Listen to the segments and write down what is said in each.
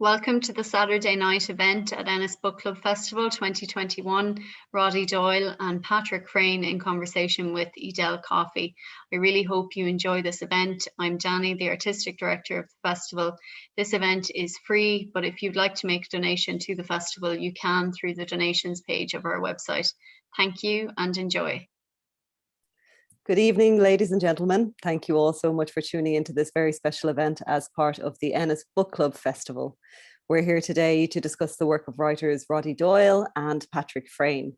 Welcome to the Saturday night event at Ennis Bookclub Festival 2021. Roddy Doyle and Patrick Freyne in conversation with Edel Coffey. I really hope you enjoy this event. I'm Danny, the Artistic Director of the festival. This event is free, but if you'd like to make a donation to the festival, you can through the donations page of our website. Thank you and enjoy. Good evening, ladies and gentlemen. Thank you all so much for tuning into this very special event as part of the Ennis Bookclub Festival. We're here today to discuss the work of writers Roddy Doyle and Patrick Freyne.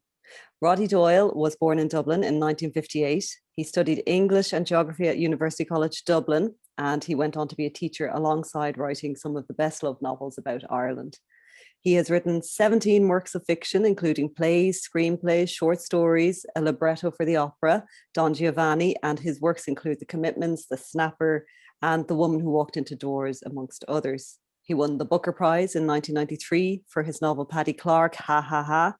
Roddy Doyle was born in Dublin in 1958. He studied English and geography at University College Dublin, and he went on to be a teacher alongside writing some of the best-loved novels about Ireland. He has written 17 works of fiction, including plays, screenplays, short stories, a libretto for the opera, Don Giovanni, and his works include The Commitments, The Snapper, and The Woman Who Walked Into Doors, amongst others. He won the Booker Prize in 1993 for his novel Paddy Clark, Ha Ha Ha.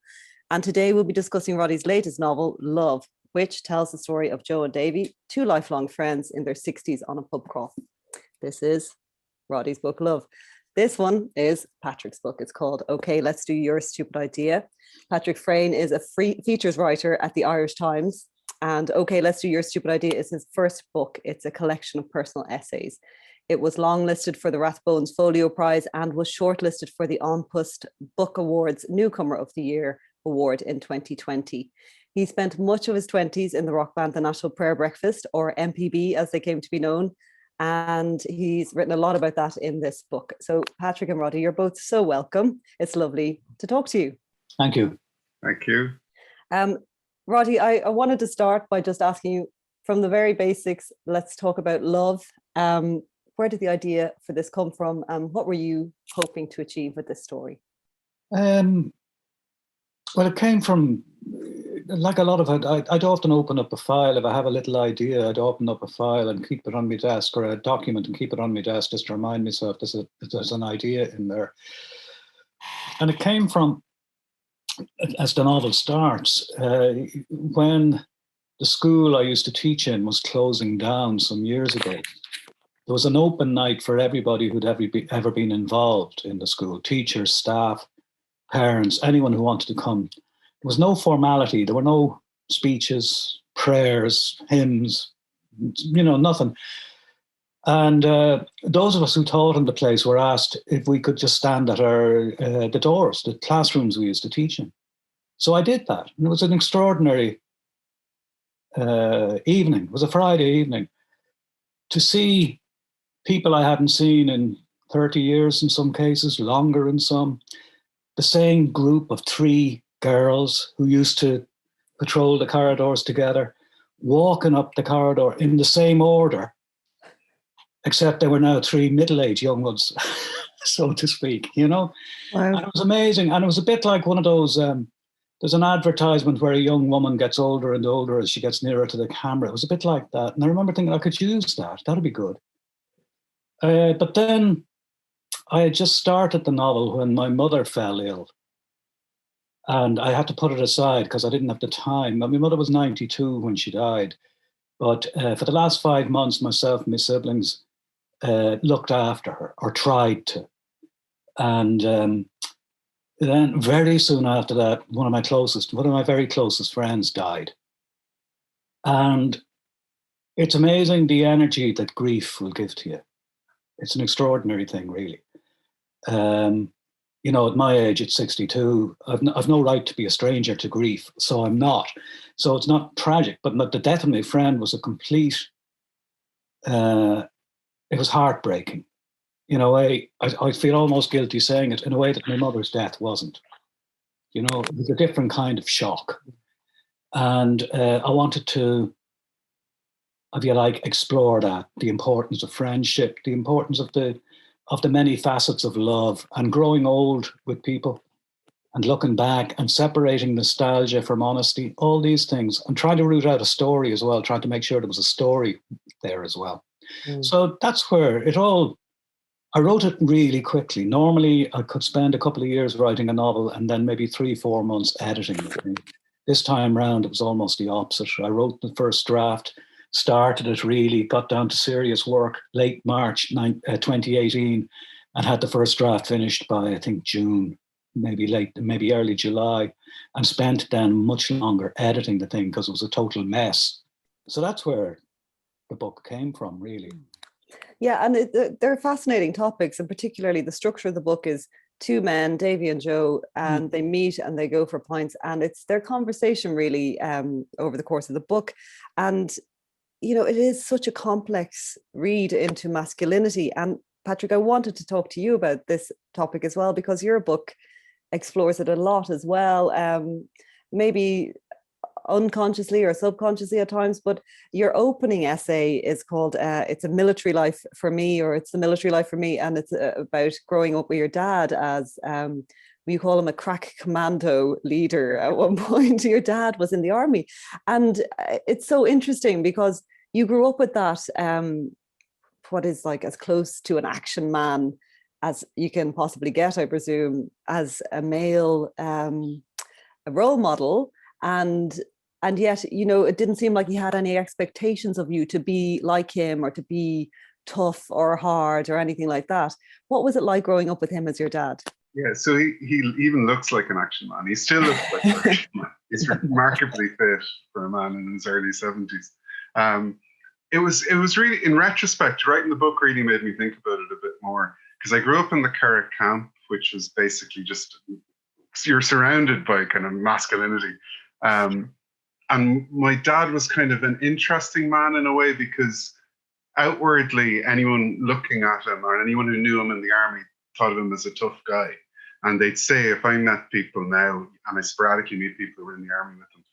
And today we'll be discussing Roddy's latest novel, Love, which tells the story of Joe and Davy, two lifelong friends in their 60s on a pub crawl. This is Roddy's book, Love. This one is Patrick's book. It's called Okay, Let's Do Your Stupid Idea. Patrick Freyne is a features writer at the Irish Times, and Okay, Let's Do Your Stupid Idea is his first book. It's a collection of personal essays. It was longlisted for the Rathbones Folio Prize and was shortlisted for the An Post Book Awards Newcomer of the Year Award in 2020. He spent much of his 20s in the rock band The National Prayer Breakfast, or MPB as they came to be known, and he's written a lot about that in this book. So Patrick and Roddy, you're both so welcome. It's lovely to talk to you. Thank you. Thank you. Roddy, I wanted to start by just asking you from the very basics. Let's talk about love. Where did the idea for this come from? What were you hoping to achieve with this story? Well, it came from, like a lot of it, I'd often open up a file. If I have a little idea, I'd open up a file and keep it on my desk, or a document and keep it on my desk just to remind myself there's an idea in there. And it came from, as the novel starts, when the school I used to teach in was closing down some years ago. There was an open night for everybody who'd ever been involved in the school, teachers, staff, parents, anyone who wanted to come. There was no formality. There were no speeches, prayers, hymns, nothing. And those of us who taught in the place were asked if we could just stand at the doors, the classrooms we used to teach in. So I did that. And it was an extraordinary evening. It was a Friday evening to see people I hadn't seen in 30 years in some cases, longer in some. The same group of three girls who used to patrol the corridors together, walking up the corridor in the same order, except they were now three middle-aged young ones, so to speak, Wow. And it was amazing. And it was a bit like one of those, there's an advertisement where a young woman gets older and older as she gets nearer to the camera. It was a bit like that. And I remember thinking I could use that. That'd be good. But then I had just started the novel when my mother fell ill. And I had to put it aside because I didn't have the time. My mother was 92 when she died. But for the last 5 months, myself and my siblings looked after her, or tried to. And then very soon after that, one of my very closest friends died. And it's amazing the energy that grief will give to you. It's an extraordinary thing, really. At my age, at 62, I've no right to be a stranger to grief, so I'm not. So it's not tragic, but the death of my friend was a complete, it was heartbreaking. In a way, I feel almost guilty saying it, in a way that my mother's death wasn't. It was a different kind of shock. And I wanted to, if you like, explore that, the importance of friendship, the importance of the many facets of love, and growing old with people and looking back and separating nostalgia from honesty, all these things, and trying to root out a story as well, trying to make sure there was a story there as well. So that's where I wrote it really quickly. Normally I could spend a couple of years writing a novel and then maybe 3-4 months editing it. This time round, it was almost the opposite. I wrote the first draft, started it really, got down to serious work late March 2018, and had the first draft finished by, I think, June, maybe early July, and spent then much longer editing the thing because it was a total mess. So that's where the book came from, really. Yeah, and they're fascinating topics, and particularly the structure of the book is two men, Davy and Joe, and they meet and they go for pints, and it's their conversation really over the course of the book. And, you know, it is such a complex read into masculinity. And Patrick, I wanted to talk to you about this topic as well, because your book explores it a lot as well, maybe unconsciously or subconsciously at times, but your opening essay is called It's a Military Life for Me, or It's the Military Life for Me, and it's about growing up with your dad as you call him a crack commando leader at one point. Your dad was in the army, and it's so interesting because you grew up with that what is like as close to an action man as you can possibly get, I presume, as a male a role model. And yet, you know, it didn't seem like he had any expectations of you to be like him or to be tough or hard or anything like that. What was it like growing up with him as your dad? Yeah, so he even looks like an action man. He still looks like an action man. He's remarkably fit for a man in his early 70s. It was really, in retrospect, writing the book really made me think about it a bit more, because I grew up in the Carrick camp, which was basically just, you're surrounded by kind of masculinity. And my dad was kind of an interesting man in a way, because outwardly anyone looking at him or anyone who knew him in the army thought of him as a tough guy. And they'd say, if I met people now, and I sporadically meet people who were in the army with him,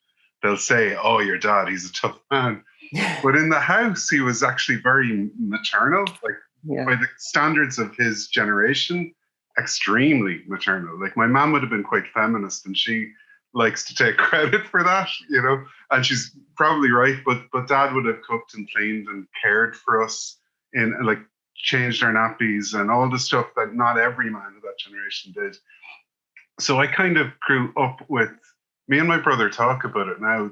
they'll say, oh, your dad, he's a tough man. But in the house, he was actually very maternal, like by the standards of his generation, extremely maternal. Like my mom would have been quite feminist, and she likes to take credit for that, you know, and she's probably right, but dad would have cooked and cleaned and cared for us, and like changed our nappies and all the stuff that not every man of that generation did. So I kind of grew up with, me and my brother talk about it now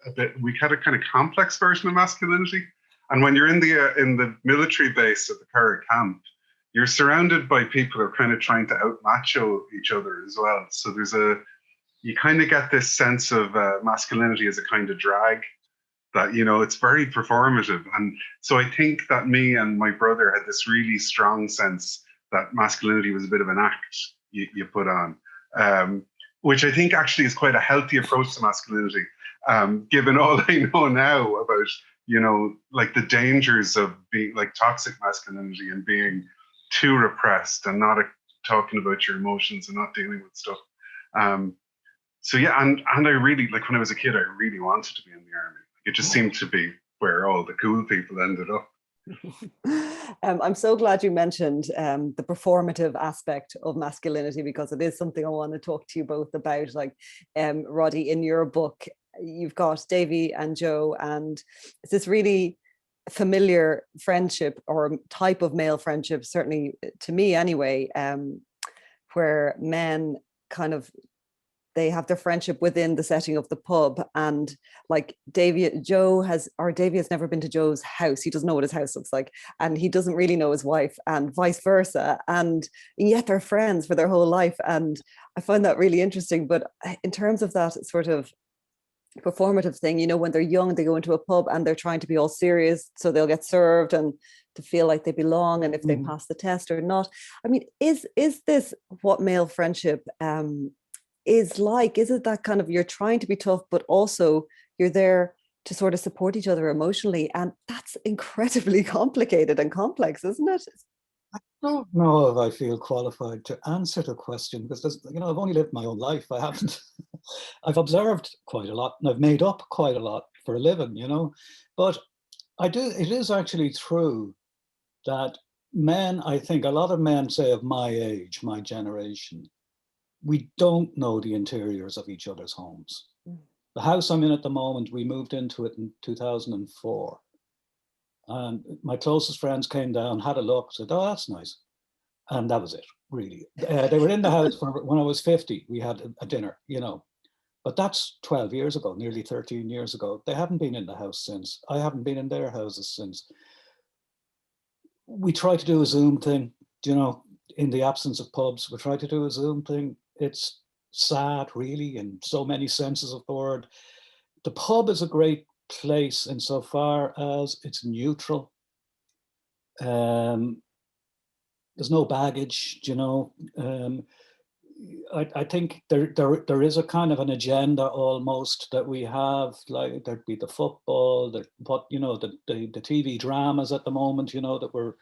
a bit, we had a kind of complex version of masculinity. And when you're in the military base at the Carrick camp, you're surrounded by people who are kind of trying to outmacho each other as well. So you kind of get this sense of masculinity as a kind of drag that, you know, it's very performative. And so I think that me and my brother had this really strong sense that masculinity was a bit of an act you put on, which I think actually is quite a healthy approach to masculinity, given all I know now about, you know, like the dangers of being like toxic masculinity and being too repressed and not talking about your emotions and not dealing with stuff. So yeah, and I really, like when I was a kid, I really wanted to be in the army. It just seemed to be where all the cool people ended up. I'm so glad you mentioned the performative aspect of masculinity, because it is something I want to talk to you both about. Like, Roddy, in your book, you've got Davy and Joe, and it's this really familiar friendship or type of male friendship, certainly to me anyway, where men kind of, they have their friendship within the setting of the pub. And like Davy has never been to Joe's house. He doesn't know what his house looks like, and he doesn't really know his wife, and vice versa. And yet they're friends for their whole life. And I find that really interesting. But in terms of that sort of performative thing, you know, when they're young, they go into a pub and they're trying to be all serious, so they'll get served and to feel like they belong, and if they pass the test or not. I mean, is this what male friendship is like? Is it that kind of, you're trying to be tough, but also you're there to sort of support each other emotionally? And that's incredibly complicated and complex, isn't it? I don't know if I feel qualified to answer the question, because you know, I've only lived my own life. I haven't. I've observed quite a lot, and I've made up quite a lot for a living, you know. But it is actually true that men, I think a lot of men, say of my age, my generation, we don't know the interiors of each other's homes. The house I'm in at the moment, we moved into it in 2004. And my closest friends came down, had a look, said, oh, that's nice. And that was it, really. They were in the house when I was 50. We had a dinner, you know. But that's 12 years ago, nearly 13 years ago. They haven't been in the house since. I haven't been in their houses since. We try to do a Zoom thing, you know. in the absence of pubs. We try to do a Zoom thing. It's sad, really, in so many senses of the word. The pub is a great place insofar as it's neutral. There's no baggage, you know. I think there is a kind of an agenda almost that we have, like there'd be the football, the TV dramas at the moment, you know, that we're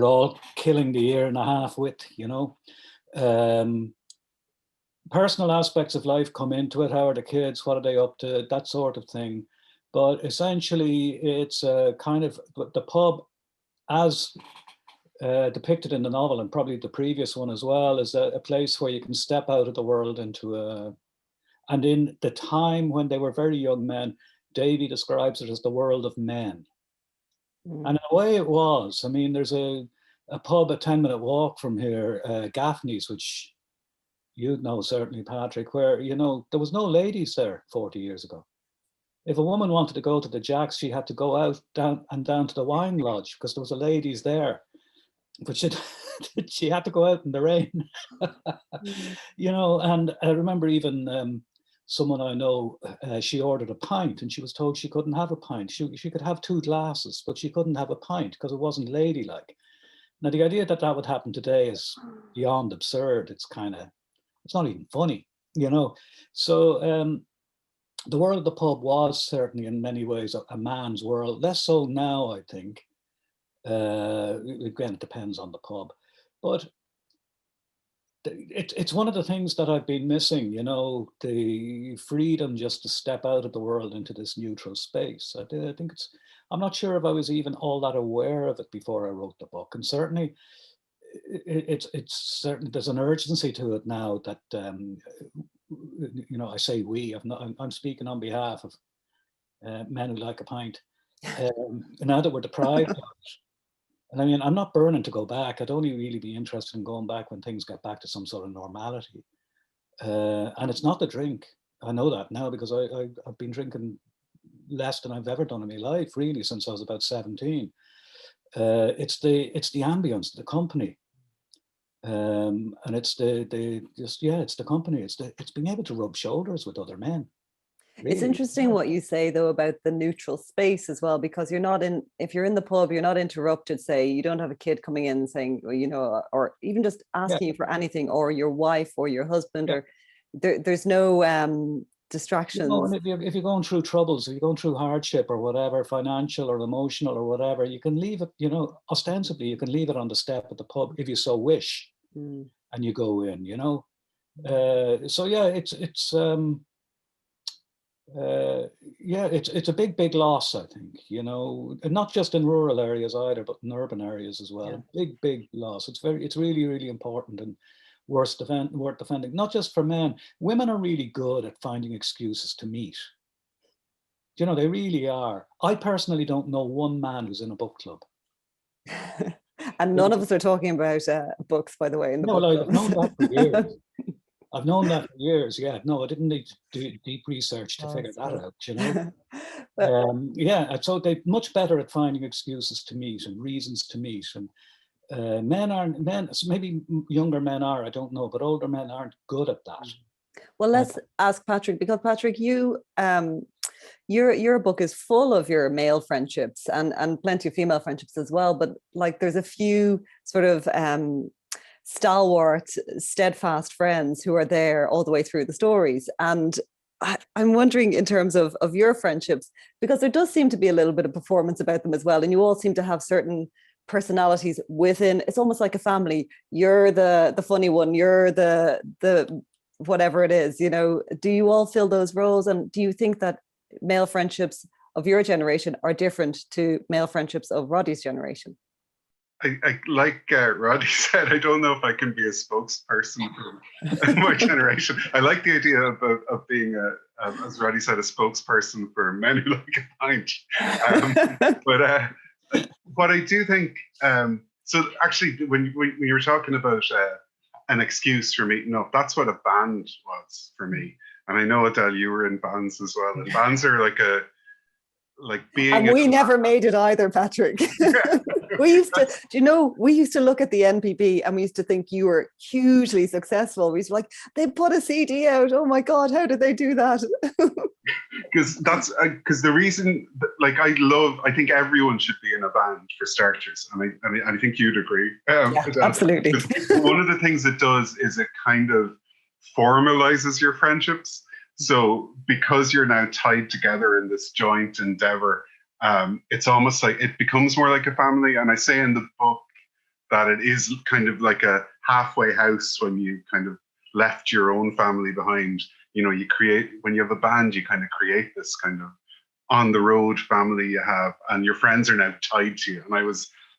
all killing the year and a half with, you know. Personal aspects of life come into it. How are the kids? What are they up to? That sort of thing. But essentially, it's a kind of the pub, as depicted in the novel, and probably the previous one as well, is a place where you can step out of the world into and in the time when they were very young men, Davy describes it as the world of men. And in a way it was. I mean, there's a pub a 10-minute walk from here, Gaffney's, which you'd know certainly, Patrick, where, you know, there was no ladies there 40 years ago. If a woman wanted to go to the Jacks, she had to go out down to the wine lodge because there was a ladies there. But she had to go out in the rain, you know. And I remember even someone I know, she ordered a pint and she was told she couldn't have a pint. She could have 2 glasses, but she couldn't have a pint because it wasn't ladylike. Now, the idea that that would happen today is beyond absurd. It's not even funny, you know. So the world of the pub was certainly in many ways a man's world, less so now, I think. Again, it depends on the pub, but it's one of the things that I've been missing, you know, the freedom just to step out of the world into this neutral space. I think I'm not sure if I was even all that aware of it before I wrote the book, and certainly it's certainly there's an urgency to it now that you know, I say we. I'm speaking on behalf of men who like a pint. Now that we're deprived of it. And I mean, I'm not burning to go back. I'd only really be interested in going back when things get back to some sort of normality. And it's not the drink. I know that now because I've been drinking less than I've ever done in my life, really, since I was about 17. It's the ambience, the company. And it's it's the company. It's being able to rub shoulders with other men. Really. It's interesting what you say though about the neutral space as well, because if you're in the pub, you're not interrupted. Say you don't have a kid coming in saying, well, you know, or even just asking you for anything, or your wife or your husband, or there's no distractions. You know, if you're going through troubles, if you're going through hardship or whatever, financial or emotional or whatever, you can leave it, you know, ostensibly you can leave it on the step at the pub if you so wish, and you go in, you know. So yeah, it's a big loss, I think, you know, and not just in rural areas either, but in urban areas as well. Big loss. It's really, really important and worth defending, not just for men. Women are really good at finding excuses to meet. You know, they really are. I personally don't know one man who's in a book club. And none of us are talking about books, by the way, in the book club. I've known that for years. I've known that for years, yeah. No, I didn't need to do deep research to figure that out, you know. So they're much better at finding excuses to meet and reasons to meet. And men, so maybe younger men are, I don't know, but older men aren't good at that. Well, let's ask Patrick, because Patrick, your book is full of your male friendships and plenty of female friendships as well. But like, there's a few sort of stalwart, steadfast friends who are there all the way through the stories. And I'm wondering, in terms of your friendships, because there does seem to be a little bit of performance about them as well, and you all seem to have certain personalities within. It's almost like a family. You're the funny one, you're the whatever it is, you know. Do you all fill those roles, and do you think that male friendships of your generation are different to male friendships of Roddy's generation? I like Roddy said, I don't know if I can be a spokesperson for my generation. I like the idea of being, as Roddy said, a spokesperson for men who like a pint. But what I do think, so actually, when you were talking about an excuse for meeting up, that's what a band was for me. And I know, Edel, you were in bands as well. And bands are like being. And we never made it either, Patrick. We used to, do you know, we used to look at the NPP and we used to think you were hugely successful. We used to like, they put a CD out. Oh my God, how did they do that? Because the reason, like, I think everyone should be in a band for starters. And I think you'd agree. Yeah, absolutely. One of the things it does is it kind of formalizes your friendships. So because you're now tied together in this joint endeavor, it's almost like it becomes more like a family. And I say in the book that it is kind of like a halfway house when you kind of left your own family behind. You know, you create, when you have a band, you kind of create this kind of on the road family you have, and your friends are now tied to you. And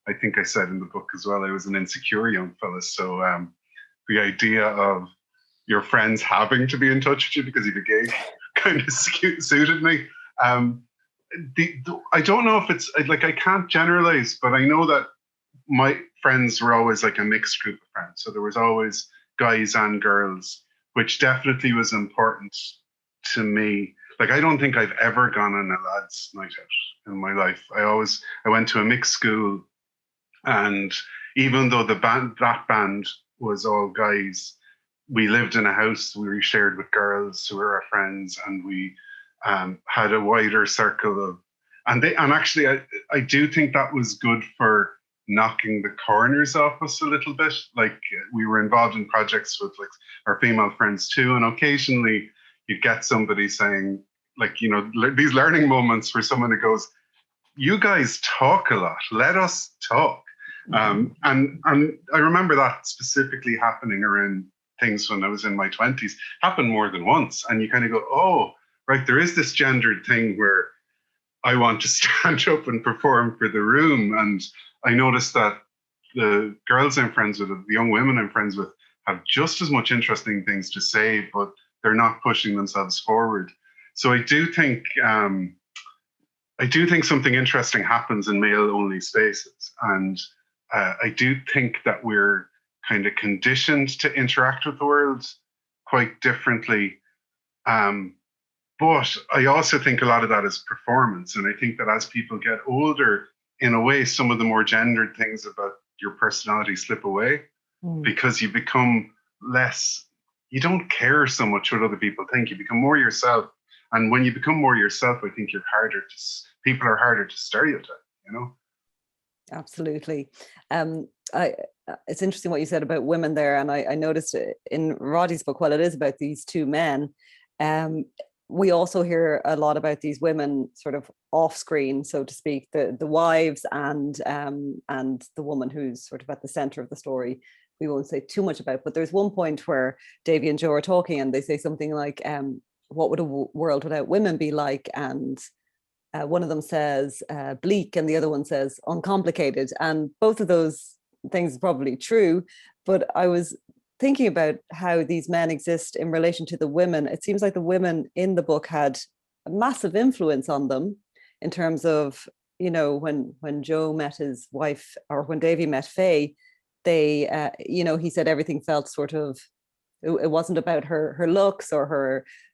I think I said in the book as well, I was an insecure young fella. So the idea of your friends having to be in touch with you because you're gay kind of suited me. I don't know if it's like, I can't generalize, but I know that my friends were always like a mixed group of friends. So there was always guys and girls, which definitely was important to me. Like, I don't think I've ever gone on a lads' night out in my life. I went to a mixed school, and even though that band was all guys, we lived in a house we shared with girls who were our friends, and we had a wider circle of, and actually I do think that was good for knocking the corners off us a little bit. Like, we were involved in projects with like our female friends too, and occasionally you'd get somebody saying, like, you know, these learning moments where someone who goes, "You guys talk a lot, let us talk." And I remember that specifically happening around things when I was in my 20s. Happened more than once, and you kind of go, oh, right, there is this gendered thing where I want to stand up and perform for the room. And I noticed that the girls I'm friends with, the young women I'm friends with, have just as much interesting things to say, but they're not pushing themselves forward. So I do think something interesting happens in male-only spaces, and I do think that we're kind of conditioned to interact with the world quite differently. But I also think a lot of that is performance. And I think that as people get older, in a way, some of the more gendered things about your personality slip away because you become less, you don't care so much what other people think. You become more yourself. And when you become more yourself, I think people are harder to stereotype, you know? Absolutely. It's interesting what you said about women there. And I noticed in Roddy's book, while it is about these two men, we also hear a lot about these women sort of off screen, so to speak, the wives and the woman who's sort of at the center of the story. We won't say too much about, but there's one point where Davy and Joe are talking and they say something like, what would a world without women be like? And one of them says bleak and the other one says uncomplicated. And both of those things are probably true, but I was thinking about how these men exist in relation to the women. It seems like the women in the book had a massive influence on them in terms of, you know, when Joe met his wife, or when Davy met Faye, they, you know, he said everything felt sort of, it wasn't about her looks or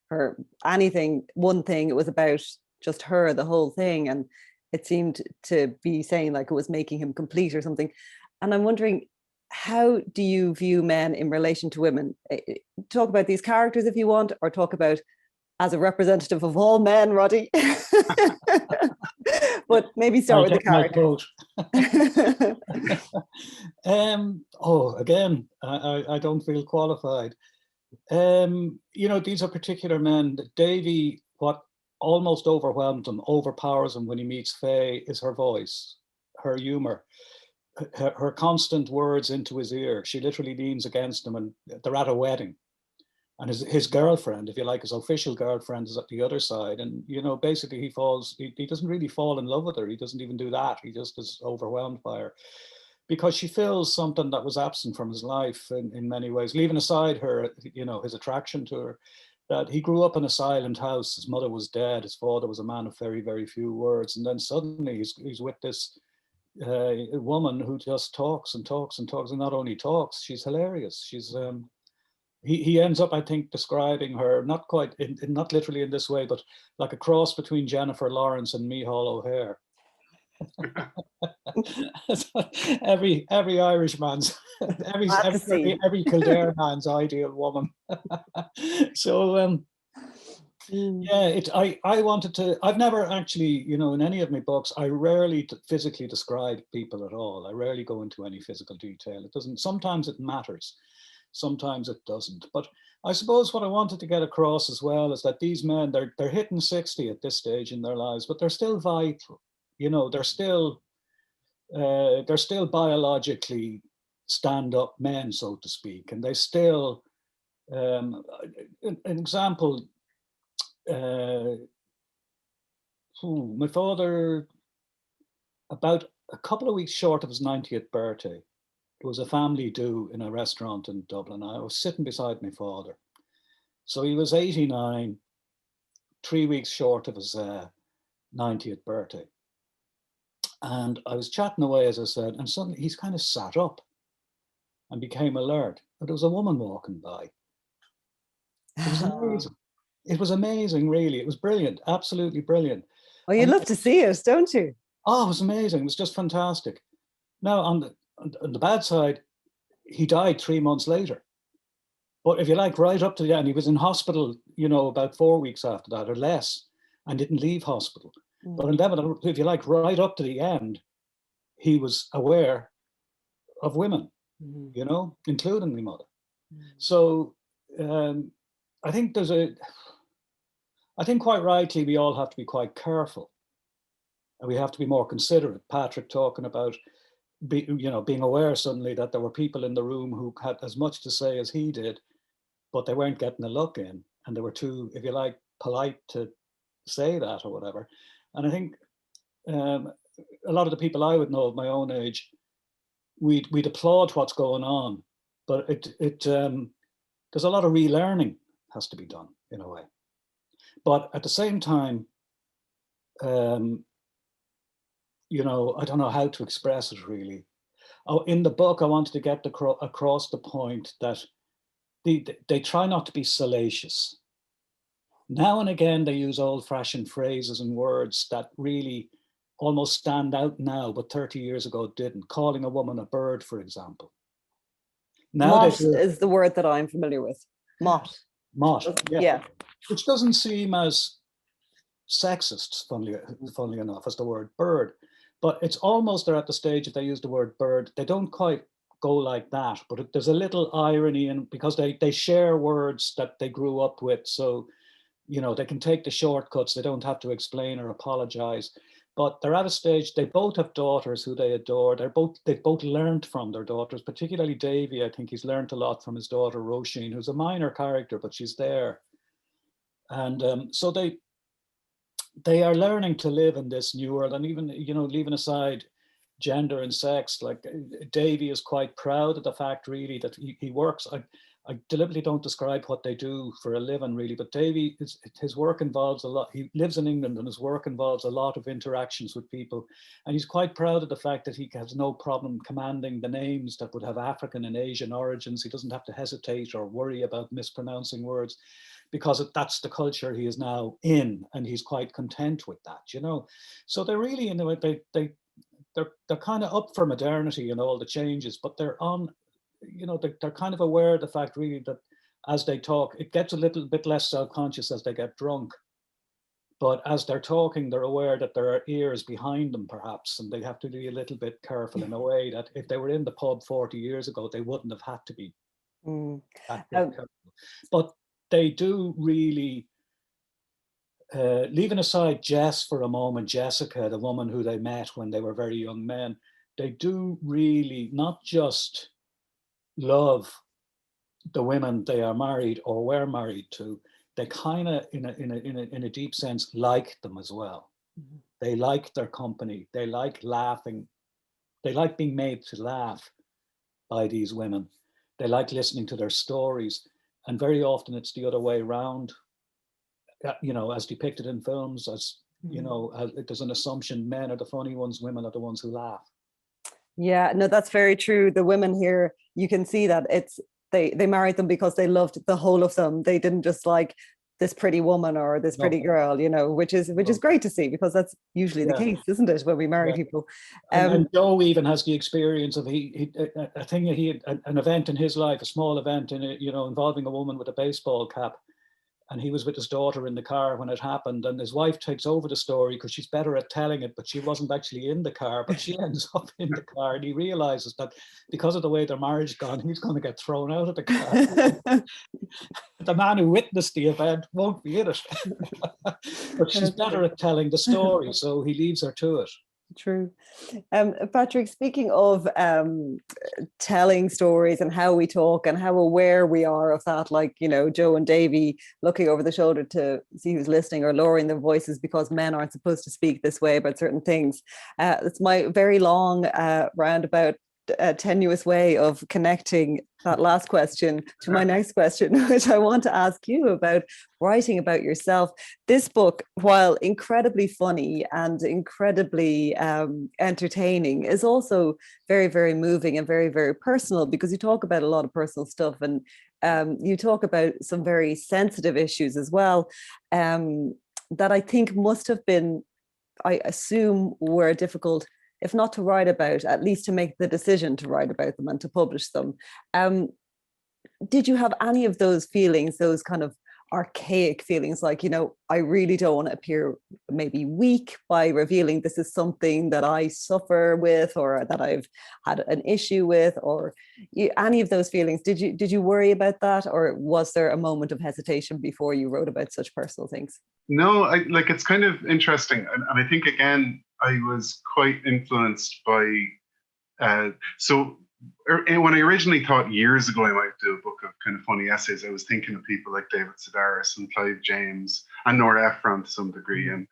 her anything, one thing, it was about just her, the whole thing. And it seemed to be saying like it was making him complete or something. And I'm wondering, how do you view men in relation to women? Talk about these characters if you want, or talk about as a representative of all men, Roddy. But maybe start with the characters. Again, I don't feel qualified. You know, these are particular men. Davy, what almost overwhelmed him, overpowers him when he meets Faye, is her voice, her humor. Her constant words into his ear. She literally leans against him, and they're at a wedding. And his girlfriend, if you like, his official girlfriend, is at the other side. And, you know, basically he doesn't really fall in love with her. He doesn't even do that. He just is overwhelmed by her because she fills something that was absent from his life in many ways, leaving aside her, you know, his attraction to her. That he grew up in a silent house. His mother was dead. His father was a man of very, very few words. And then suddenly he's with this a woman who just talks and talks and talks, and not only talks, she's hilarious. She's he ends up, I think, describing her not quite not literally in this way, but like a cross between Jennifer Lawrence and Micheál O'Hare. every Irishman's, every Kildare man's ideal woman. So yeah, I wanted to. I've never actually, in any of my books, I rarely physically describe people at all. I rarely go into any physical detail. It doesn't. Sometimes it matters, sometimes it doesn't. But I suppose what I wanted to get across as well is that these men, they're hitting 60 at this stage in their lives, but they're still vital. They're still biologically stand-up men, so to speak, and they still. An example. My father, about a couple of weeks short of his 90th birthday, there was a family do in a restaurant in Dublin. I was sitting beside my father. So he was 89, 3 weeks short of his 90th birthday. And I was chatting away, as I said, and suddenly he's kind of sat up and became alert. And there was a woman walking by. It was amazing. It was amazing, really. It was brilliant, absolutely brilliant. Well, you love to see it, don't you? Oh, it was amazing. It was just fantastic. Now, on the bad side, he died 3 months later. But if you like, right up to the end, he was in hospital, about 4 weeks after that or less, and didn't leave hospital. But if you like, right up to the end, he was aware of women, including my mother. So I think I think quite rightly, we all have to be quite careful, and we have to be more considerate. Patrick talking about, being aware suddenly that there were people in the room who had as much to say as he did, but they weren't getting a look in, and they were too, if you like, polite to say that or whatever. And I think a lot of the people I would know of my own age, we'd applaud what's going on, but there's a lot of relearning has to be done in a way. But at the same time, I don't know how to express it really. In the book, I wanted to get across the point that they try not to be salacious. Now and again, they use old-fashioned phrases and words that really almost stand out now, but 30 years ago didn't. Calling a woman a bird, for example. Now Mott is the word that I'm familiar with. Mott. Mott, yeah. Which doesn't seem as sexist, funnily enough, as the word bird. But it's almost they're at the stage if they use the word bird, they don't quite go like that, but there's a little irony in because they share words that they grew up with. So, they can take the shortcuts. They don't have to explain or apologize. But they're at a stage, they both have daughters who they adore. They've both learned from their daughters, particularly Davy. I think he's learned a lot from his daughter, Roisin, who's a minor character, but she's there. And so they are learning to live in this new world. And even, leaving aside gender and sex, like Davy is quite proud of the fact really that he works. I deliberately don't describe what they do for a living really, but Davy, his work involves a lot. He lives in England and his work involves a lot of interactions with people. And he's quite proud of the fact that he has no problem commanding the names that would have African and Asian origins. He doesn't have to hesitate or worry about mispronouncing words because that's the culture he is now in, and he's quite content with that, So they're really, in a way, they're kind of up for modernity and all the changes, but they're on, they're kind of aware of the fact really that as they talk, it gets a little bit less self-conscious as they get drunk. But as they're talking, they're aware that there are ears behind them perhaps, and they have to be a little bit careful in a way that if they were in the pub 40 years ago, they wouldn't have had to be. But they do really, leaving aside Jess for a moment, Jessica, the woman who they met when they were very young men, they do really not just love the women they are married or were married to, they kind of, in a deep sense, like them as well. Mm-hmm. They like their company. They like laughing. They like being made to laugh by these women. They like listening to their stories. And very often it's the other way around, as depicted in films, as, there's an assumption men are the funny ones, women are the ones who laugh. Yeah, no, that's very true. The women here, you can see that they married them because they loved the whole of them. They didn't just like this pretty woman or this pretty girl, you know, which is great to see, because that's usually the case, isn't it, when we marry people. And Joe even has the experience of an event in his life, a small event involving a woman with a baseball cap. And he was with his daughter in the car when it happened. And his wife takes over the story because she's better at telling it, but she wasn't actually in the car. But she ends up in the car, and he realizes that because of the way their marriage gone, he's going to get thrown out of the car. The man who witnessed the event won't be in it. But she's better at telling the story, so he leaves her to it. True. Patrick, speaking of telling stories and how we talk and how aware we are of that, like, you know, Joe and Davy looking over the shoulder to see who's listening or lowering their voices because men aren't supposed to speak this way about certain things. It's my very long roundabout tenuous way of connecting that last question to my next question, which I want to ask you about writing about yourself. This book, while incredibly funny and incredibly entertaining, is also very, very moving and very, very personal, because you talk about a lot of personal stuff, and you talk about some very sensitive issues as well, that I think must have been, I assume, were difficult, if not to write about, at least to make the decision to write about them and to publish them. Did you have any of those feelings, those kind of archaic feelings, like, you know, I really don't want to appear maybe weak by revealing this is something that I suffer with or that I've had an issue with, or any of those feelings? Did you worry about that, or was there a moment of hesitation before you wrote about such personal things? No, it's kind of interesting, and I think again I was quite influenced by so when I originally thought years ago I might do a book of kind of funny essays, I was thinking of people like David Sedaris and Clive James and Nora Ephron to some degree. And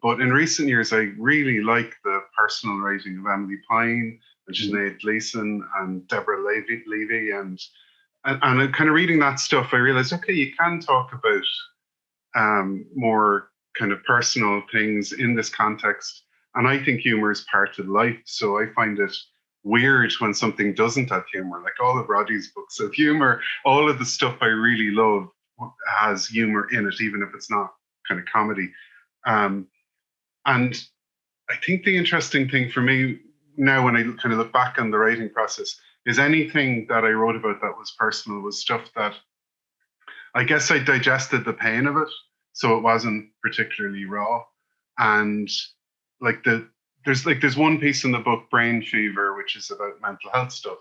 but in recent years, I really like the personal writing of Emily Pine and Sinead Gleason and Deborah Levy. And kind of reading that stuff, I realized, okay, you can talk about more kind of personal things in this context. And I think humor is part of life. So I find it weird when something doesn't have humor, like all of Roddy's books have humor. All of the stuff I really love has humor in it, even if it's not kind of comedy. And I think the interesting thing for me now, when I kind of look back on the writing process, is anything that I wrote about that was personal was stuff that I guess I digested the pain of it, so it wasn't particularly raw. And like there's one piece in the book, Brain Fever, which is about mental health stuff.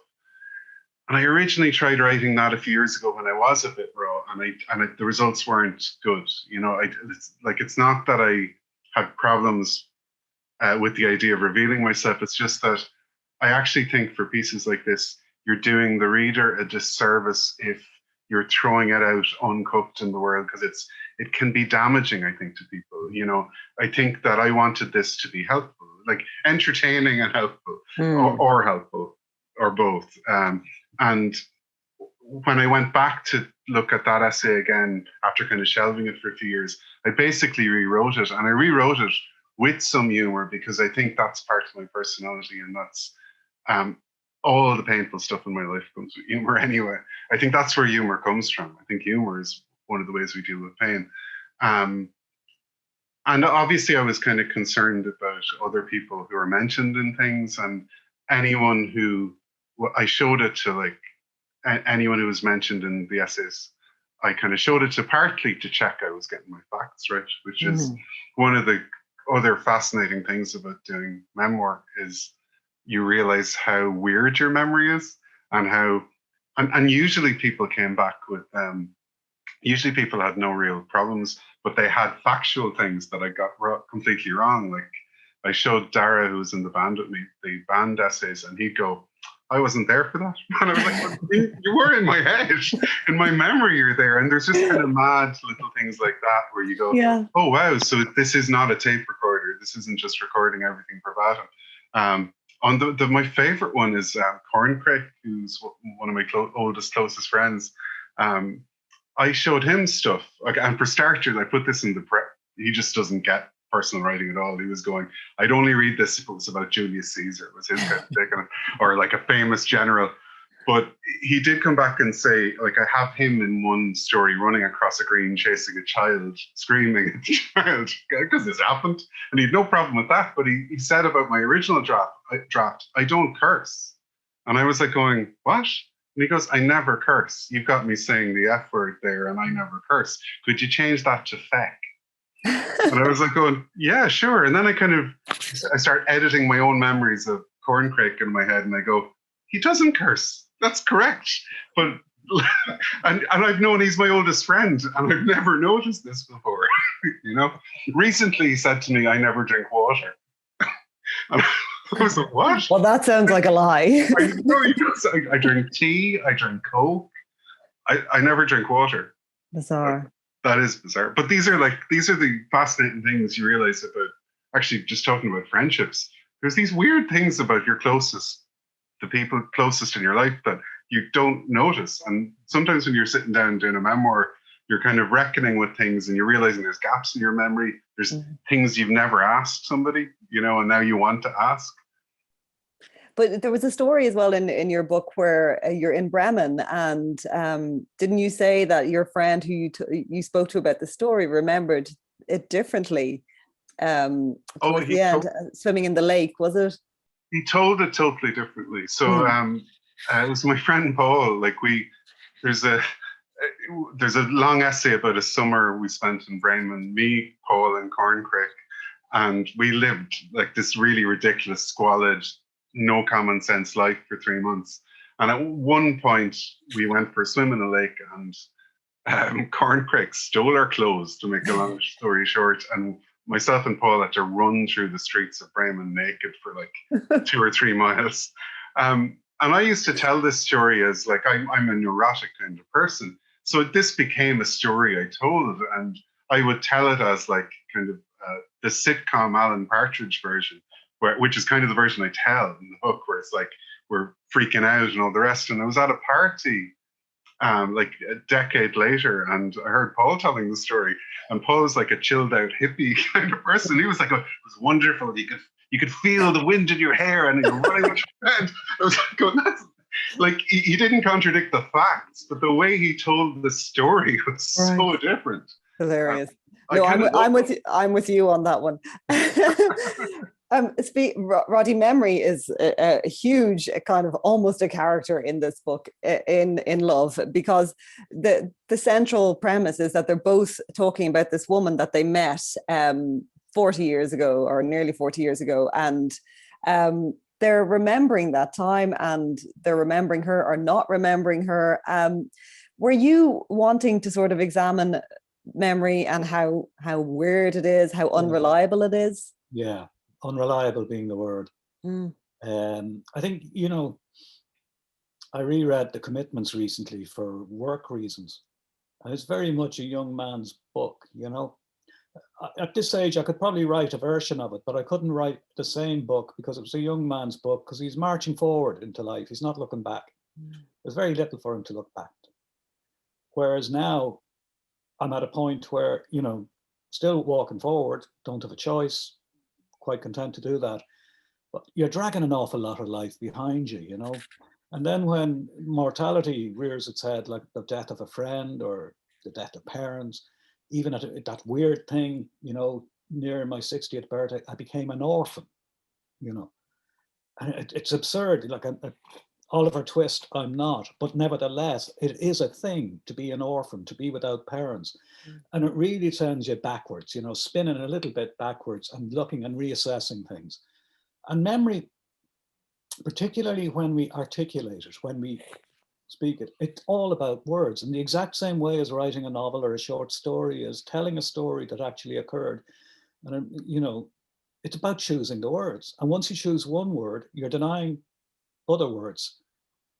And I originally tried writing that a few years ago when I was a bit raw, and the results weren't good. You know, it's not that I had problems with the idea of revealing myself. It's just that I actually think for pieces like this, you're doing the reader a disservice if you're throwing it out uncooked in the world, because it can be damaging, I think, to people. You know, I think that I wanted this to be helpful, like entertaining and helpful, or helpful, or both. And when I went back to look at that essay again after kind of shelving it for a few years, I basically rewrote it, and I rewrote it with some humor, because I think that's part of my personality, and that's all the painful stuff in my life comes with humor anyway. I think that's where humor comes from. I think humor is one of the ways we deal with pain. And obviously I was kind of concerned about other people who are mentioned in things, and anyone who, I showed it to, like anyone who was mentioned in the essays, I kind of showed it to partly to check I was getting my facts right, which is one of the other fascinating things about doing memoir, is you realize how weird your memory is, and how, and usually people came back with, usually people had no real problems, but they had factual things that I got completely wrong. Like I showed Dara, who was in the band with me, the band essays, and he'd go, I wasn't there for that. And I was like, well, you were in my head, in my memory you're there. And there's just kind of mad little things like that where you go, oh wow, so this is not a tape recorder. This isn't just recording everything verbatim. On my favorite one is Corncrake, who's one of my closest friends. I showed him stuff, like, and for starters, I put this in the prep. He just doesn't get personal writing at all. He was going, I'd only read this if it was about Julius Caesar, was his kind of take on it, or like a famous general. But he did come back and say, like, I have him in one story running across a green, chasing a child, screaming at the child, because this happened. And he had no problem with that. But he said about my original draft, I don't curse. And I was like going, what? And he goes, I never curse. You've got me saying the F word there and I never curse. Could you change that to feck? And I was like going, yeah, sure. And then I start editing my own memories of Corncrake in my head and I go, he doesn't curse. That's correct. But and I've known he's my oldest friend and I've never noticed this before. You know, recently he said to me, I never drink water. And I was like, what? Well, that sounds like a lie. I drink tea, I drink Coke. I never drink water. Bizarre. That is bizarre. But these are the fascinating things you realize about, actually just talking about friendships. There's these weird things about your closest, the people closest in your life that you don't notice. And sometimes when you're sitting down doing a memoir, you're kind of reckoning with things and you're realizing there's gaps in your memory. There's things you've never asked somebody, you know, and now you want to ask. But there was a story as well in your book where you're in Bremen, and didn't you say that your friend who you spoke to about the story remembered it differently? Towards the end, swimming in the lake, was it? He told it totally differently. So it was my friend Paul. Like there's a long essay about a summer we spent in Bremen, me, Paul, and Corncrake, and we lived like this really ridiculous, squalid, no common sense life for 3 months. And at one point we went for a swim in a lake and Corncrake stole our clothes, to make a long story short. And myself and Paul had to run through the streets of Bremen naked for like 2 or 3 miles. And I used to tell this story as like, I'm a neurotic kind of person. So this became a story I told, and I would tell it as like kind of the sitcom Alan Partridge version, which is kind of the version I tell in the book, where it's like we're freaking out and all the rest. And I was at a party like a decade later, and I heard Paul telling the story. And Paul was like a chilled out hippie kind of person. He was like, it was wonderful. You could feel the wind in your hair and you're running with your friend. I was like, that's like, he didn't contradict the facts, but the way he told the story was so different. Hilarious. No, I'm with you on that one. Roddy, memory is a huge kind of almost a character in this book, in Love, because the central premise is that they're both talking about this woman that they met 40 years ago, or nearly 40 years ago, and they're remembering that time, and they're remembering her or not remembering her. Were you wanting to sort of examine memory and how weird it is, how unreliable it is? Yeah, unreliable being the word. I think, you know, I reread The Commitments recently for work reasons, and it's very much a young man's book, you know. At this age, I could probably write a version of it, but I couldn't write the same book because it was a young man's book, because he's marching forward into life. He's not looking back. There's very little for him to look back to. Whereas now, I'm at a point where, you know, still walking forward, don't have a choice, quite content to do that. But you're dragging an awful lot of life behind you, you know. And then when mortality rears its head, like the death of a friend or the death of parents, even at that weird thing, you know, near my 60th birthday, I became an orphan, you know. And it's absurd, like Oliver Twist, I'm not, but nevertheless, it is a thing to be an orphan, to be without parents. And it really sends you backwards, you know, spinning a little bit backwards and looking and reassessing things. And memory, particularly when we articulate it, when we speak it, it's all about words. In the exact same way as writing a novel or a short story is telling a story that actually occurred. And, you know, it's about choosing the words. And once you choose one word, you're denying other words,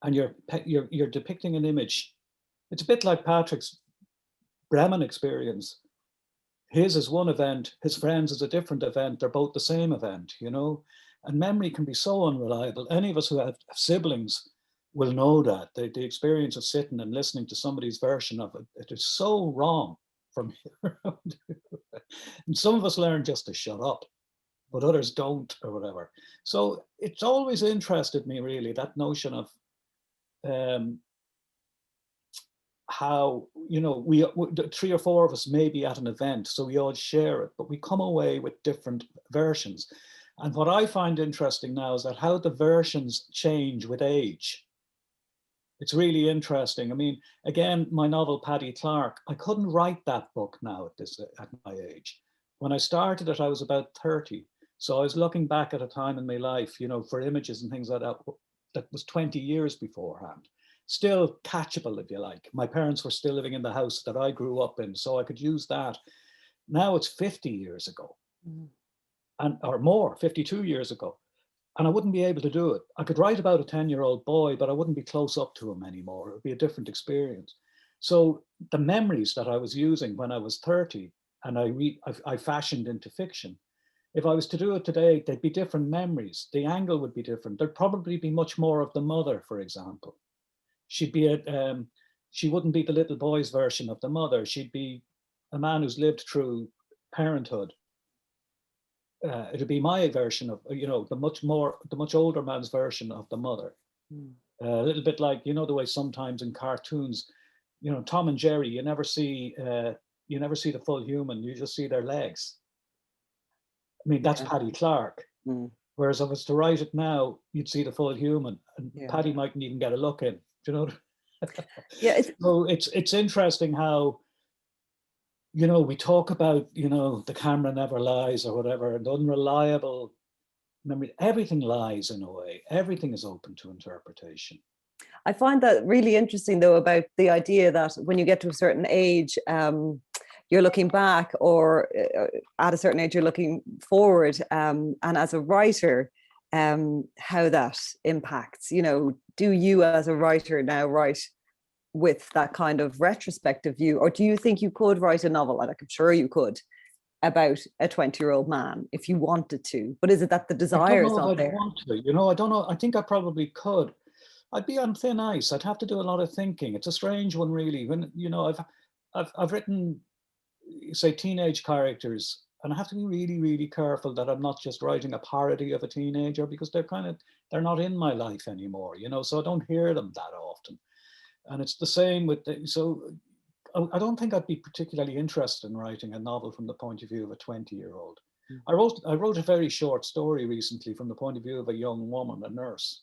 and you're depicting an image. It's a bit like Patrick's Bremen experience. His is one event, his friends is a different event. They're both the same event, you know. And memory can be so unreliable. Any of us who have siblings will know that. The experience of sitting and listening to somebody's version of it, it is so wrong from here. And some of us learn just to shut up, but others don't, or whatever. So it's always interested me, really, that notion of how, you know, we 3 or 4 of us may be at an event, so we all share it, but we come away with different versions. And what I find interesting now is that how the versions change with age. It's really interesting. I mean, again, my novel, Paddy Clark, I couldn't write that book now at my age. When I started it, I was about 30. So I was looking back at a time in my life, you know, for images and things like that, that was 20 years beforehand. Still catchable, if you like. My parents were still living in the house that I grew up in, so I could use that. Now it's 50 years ago, or more, 52 years ago. And I wouldn't be able to do it. I could write about a 10-year-old boy, but I wouldn't be close up to him anymore. It would be a different experience. So the memories that I was using when I was 30 and I fashioned into fiction, if I was to do it today, they'd be different memories. The angle would be different. There'd probably be much more of the mother, for example. She'd be she wouldn't be the little boy's version of the mother. She'd be a man who's lived through parenthood. It'd be my version of, you know, the much older man's version of the mother. A little bit like, you know, the way sometimes in cartoons, you know, Tom and Jerry, you never see the full human. You just see their legs. I mean, that's Paddy Clark. Whereas if I was to write it now, you'd see the full human, and Paddy mightn't even get a look in. Do you know? So it's interesting how, you know, we talk about, you know, the camera never lies or whatever, and unreliable memory. Everything lies in a way. Everything is open to interpretation. I find that really interesting, though, about the idea that when you get to a certain age, you're looking back, or at a certain age, you're looking forward. And as a writer, how that impacts, you know, do you as a writer now write with that kind of retrospective view, or do you think you could write a novel, like I'm sure you could, about a 20-year-old man if you wanted to? But is it that the desire is not there? You know, I don't know. I think I probably could. I'd be on thin ice. I'd have to do a lot of thinking. It's a strange one, really. When, you know, I've written, say, teenage characters, and I have to be really, really careful that I'm not just writing a parody of a teenager, because they're not in my life anymore, you know, so I don't hear them that often. And it's the same with so I don't think I'd be particularly interested in writing a novel from the point of view of a 20-year-old. I wrote a very short story recently from the point of view of a young woman, a nurse.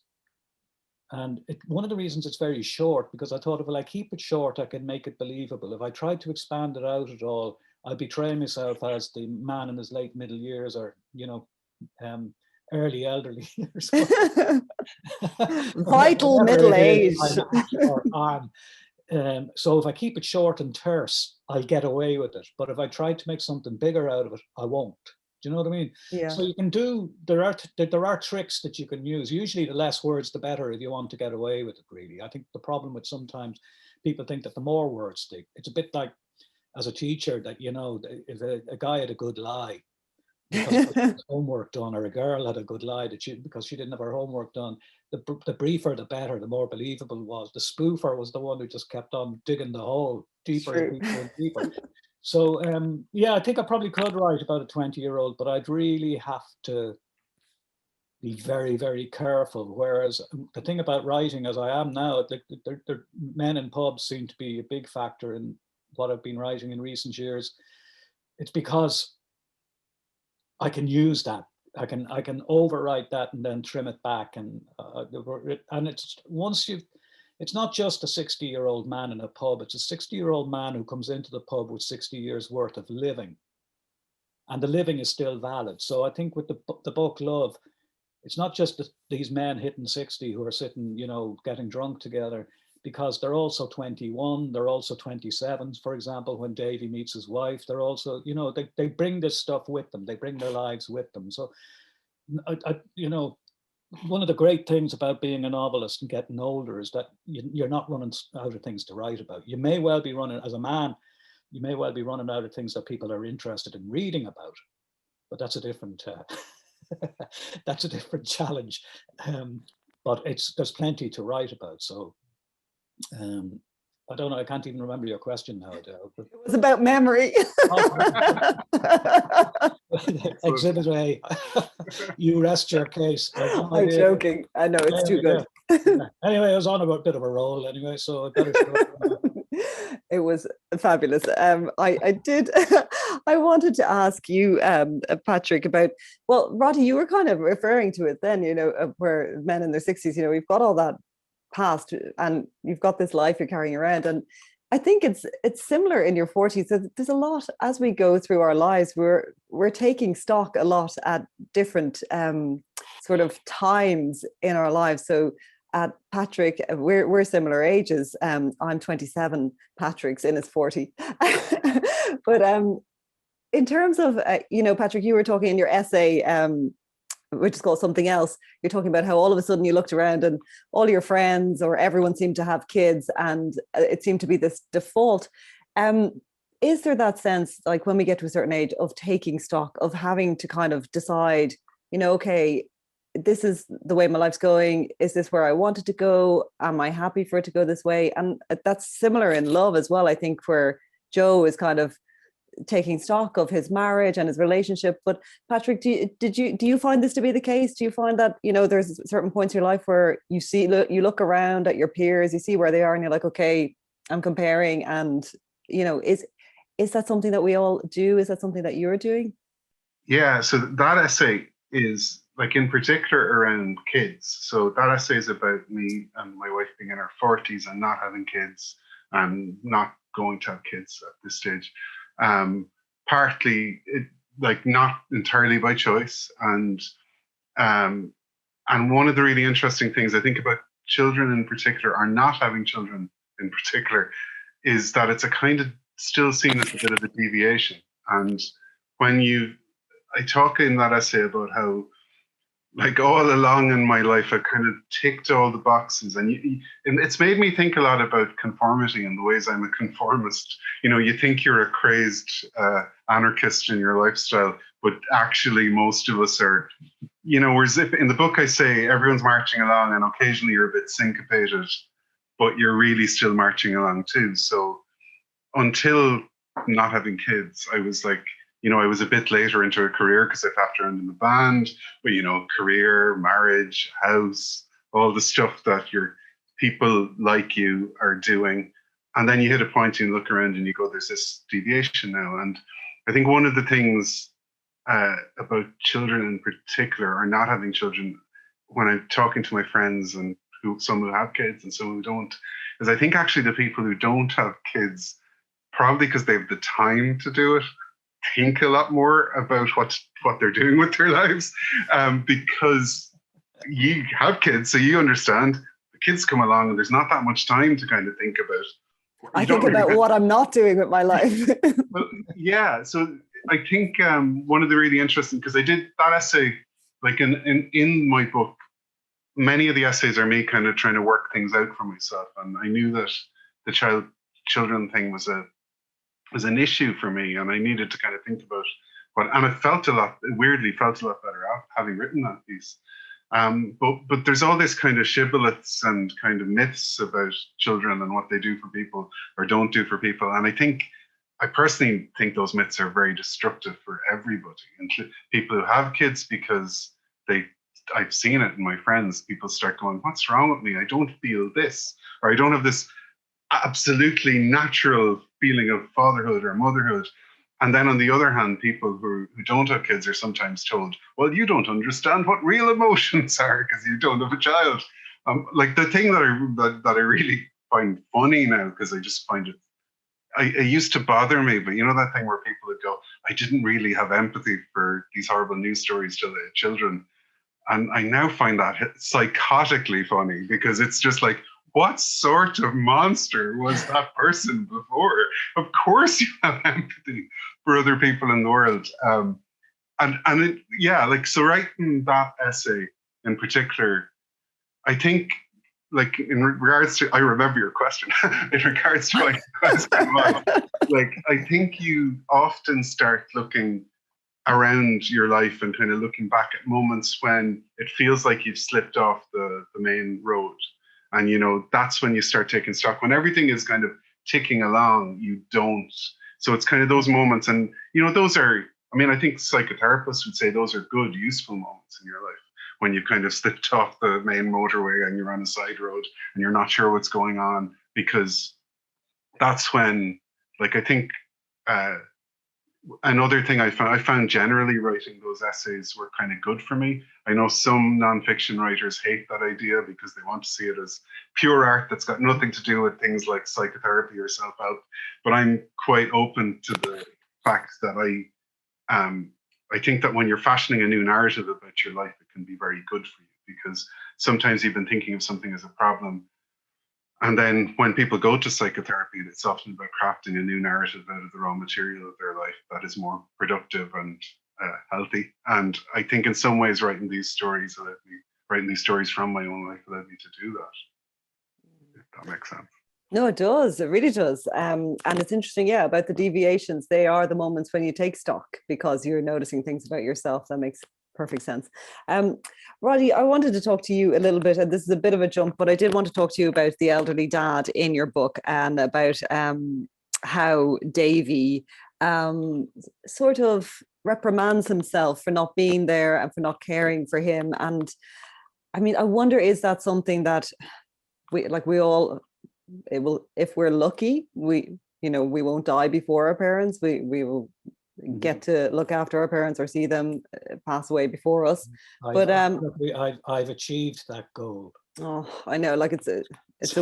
And one of the reasons it's very short, because I thought if I keep it short, I can make it believable. If I tried to expand it out at all, I'd betray myself as the man in his late middle years, or, you know, early elderly years. Vital middle age. So if I keep it short and terse, I'll get away with it. But if I try to make something bigger out of it, I won't. Do you know what I mean? Yeah. So you can there are tricks that you can use. Usually the less words, the better, if you want to get away with it, really. I think the problem with sometimes people think that the more words stick. It's a bit like as a teacher that, you know, if a guy had a good lie because his homework done, or a girl had a good lie because she didn't have her homework done, the briefer the better, the more believable it was. The spoofer was the one who just kept on digging the hole deeper and deeper and deeper. So yeah, I think I probably could write about a 20-year-old, but I'd really have to be very, very careful. Whereas the thing about writing, as I am now, men in pubs seem to be a big factor in what I've been writing in recent years. It's because I can use that. I can overwrite that and then trim it back, and it's not just a 60-year-old man in a pub. It's a 60-year-old man who comes into the pub with 60 years worth of living, and the living is still valid. So I think with the book Love, it's not just these men hitting 60 who are sitting, you know, getting drunk together, because they're also 21, they're also 27, for example, when Davy meets his wife. They're also, you know, they bring this stuff with them. They bring their lives with them. So, you know, one of the great things about being a novelist and getting older is that you're not running out of things to write about. You may well be running, as a man, you may well be running out of things that people are interested in reading about, but that's a different, that's a different challenge. But there's plenty to write about. So I don't know, I can't even remember your question now, Edel. It was about memory. Exhibit A. You rest your case. I'm joking. I know, it's too good. Anyway, I was on a bit of a roll anyway, so I better start. It was fabulous. I did. I wanted to ask you, Patrick, about. Well, Roddy, you were kind of referring to it then. Where men in their 60s, we've got all that past, and you've got this life you're carrying around, and I think it's similar in your 40s. So there's a lot as we go through our lives. We're taking stock a lot at different sort of times in our lives. So Patrick, we're similar ages. I'm 27. Patrick's in his 40. But in terms of Patrick, you were talking in your essay, which is called Something Else. You're talking about how all of a sudden you looked around and all your friends or everyone seemed to have kids, and it seemed to be this default. Is there that sense, like when we get to a certain age, of taking stock, of having to kind of decide, okay, this is the way my life's going. Is this where I want it to go? Am I happy for it to go this way? And that's similar in love as well, I think, where Joe is kind of taking stock of his marriage and his relationship. But Patrick, do you find this to be the case? Do you find that, there's certain points in your life where you look around at your peers, you see where they are, and you're like, okay, I'm comparing, and, is that something that we all do? Is that something that you're doing? Yeah, so that essay is like in particular around kids. So that essay is about me and my wife being in our 40s and not having kids and not going to have kids at this stage. Partly, not entirely by choice. And one of the really interesting things I think about children in particular, or not having children in particular, is that it's a kind of still seen as a bit of a deviation. And I talk in that essay about how, like, all along in my life, I've kind of ticked all the boxes, and it's made me think a lot about conformity and the ways I'm a conformist. You think you're a crazed anarchist in your lifestyle, but actually most of us are, whereas if in the book I say everyone's marching along and occasionally you're a bit syncopated, but you're really still marching along too. So until not having kids, I was like, I was a bit later into a career because I faffed around in the band, but, career, marriage, house, all the stuff that your people like you are doing. And then you hit a point and you look around and you go, there's this deviation now. And I think one of the things about children in particular, or not having children, when I'm talking to my friends and some who have kids and some who don't, is I think actually the people who don't have kids, probably because they have the time to do it, think a lot more about what they're doing with their lives, because you have kids, so you understand the kids come along and there's not that much time to kind of think about. I think about what I'm not doing with my life. Well, yeah, so I think one of the really interesting, because I did that essay, like in my book, many of the essays are me kind of trying to work things out for myself, and I knew that the children thing was an issue for me, and I needed to kind of think about and I weirdly felt a lot better having written that piece. But there's all this kind of shibboleths and kind of myths about children and what they do for people or don't do for people. And I personally think those myths are very destructive for everybody, and people who have kids, because I've seen it in my friends. People start going, what's wrong with me? I don't feel this, or I don't have this absolutely natural feeling of fatherhood or motherhood. And then on the other hand, people who don't have kids are sometimes told, well, you don't understand what real emotions are because you don't have a child. Like the thing that I really find funny now, because I just find it, it used to bother me, but that thing where people would go, I didn't really have empathy for these horrible news stories till they had children. And I now find that psychotically funny, because it's just like, what sort of monster was that person before? Of course you have empathy for other people in the world. So writing that essay in particular, I think, like, in regards to, I remember your question, in regards to my question, like, I think you often start looking around your life and kind of looking back at moments when it feels like you've slipped off the main road. And, that's when you start taking stock. When everything is kind of ticking along, you don't. So it's kind of those moments. And, those are, I think psychotherapists would say those are good, useful moments in your life, when you kind of slipped off the main motorway and you're on a side road and you're not sure what's going on, because that's when, like, I think another thing I found generally writing those essays were kind of good for me. I know some nonfiction writers hate that idea because they want to see it as pure art that's got nothing to do with things like psychotherapy or self-help. But I'm quite open to the fact that I think that when you're fashioning a new narrative about your life, it can be very good for you, because sometimes you've been thinking of something as a problem. And then when people go to psychotherapy, it's often about crafting a new narrative out of the raw material of their life that is more productive and healthy. And I think in some ways writing these stories from my own life allowed me to do that, if that makes sense. No, it does. It really does. And it's interesting, yeah, about the deviations. They are the moments when you take stock because you're noticing things about yourself. That makes perfect sense. Roddy, I wanted to talk to you a little bit, and this is a bit of a jump, but I did want to talk to you about the elderly dad in your book, and about how Davy sort of reprimands himself for not being there and for not caring for him. And I mean, I wonder, is that something that if we're lucky, we won't die before our parents. We will get to look after our parents or see them pass away before us. I've achieved that goal. Oh, I know, like it's a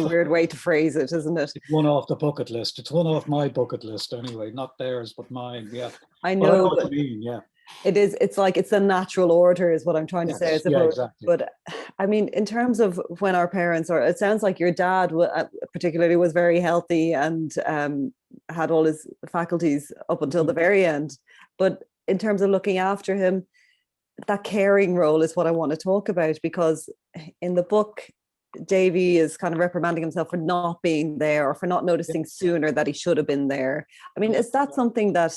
weird way to phrase it, isn't it? It's one off the bucket list. It's one off my bucket list anyway, not theirs, but mine. Yeah, I know what you mean. Yeah, it is. It's like it's a natural order, is what I'm trying to say. I suppose. Yeah, exactly. But I mean, in terms of when our parents are, it sounds like your dad particularly was very healthy and had all his faculties up until the very end. But in terms of looking after him, that caring role is what I want to talk about, because in the book, Davy is kind of reprimanding himself for not being there, or for not noticing sooner that he should have been there. I mean, is that something that,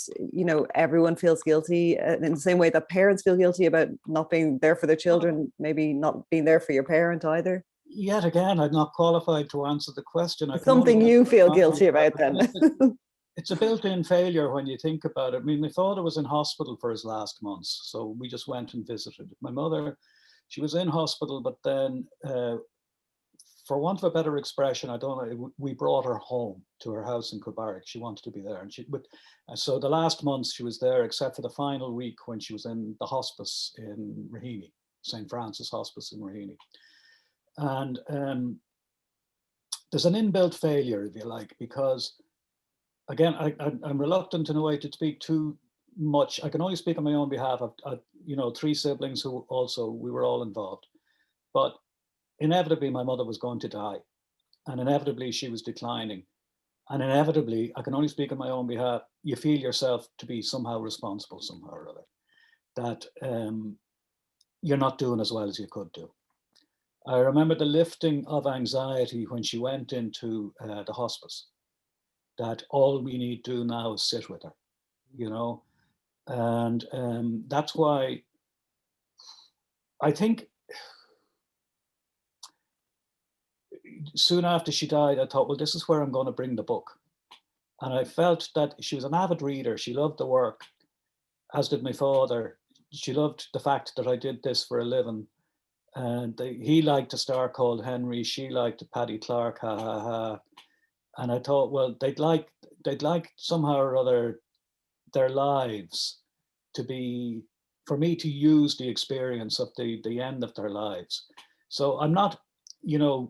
everyone feels guilty in the same way that parents feel guilty about not being there for their children, maybe not being there for your parent either? Yet again, I'm not qualified to answer the question. It's something you feel guilty about then. It's a built-in failure when you think about it. I mean, my father was in hospital for his last months, so we just went and visited. My mother, she was in hospital, but then, for want of a better expression, I don't know, we brought her home to her house in Kilbarrack. She wanted to be there. So the last months she was there, except for the final week when she was in the hospice in Raheny, St. Francis Hospice in Raheny. And there's an inbuilt failure, if you like, because again, I'm reluctant in a way to speak too much. I can only speak on my own behalf. I've 3 siblings who also, we were all involved. But inevitably, my mother was going to die. And inevitably, she was declining. And inevitably, I can only speak on my own behalf, you feel yourself to be somehow responsible somehow or other. That you're not doing as well as you could do. I remember the lifting of anxiety when she went into the hospice, that all we need to do now is sit with her, and that's why I think soon after she died, I thought, well, this is where I'm going to bring the book. And I felt that she was an avid reader. She loved the work, as did my father. She loved the fact that I did this for a living. And he liked a star called Henry. She liked Paddy Clark, ha ha ha. And I thought, well, they'd like somehow or other their lives to be, for me to use the experience of the end of their lives. So I'm not, Davy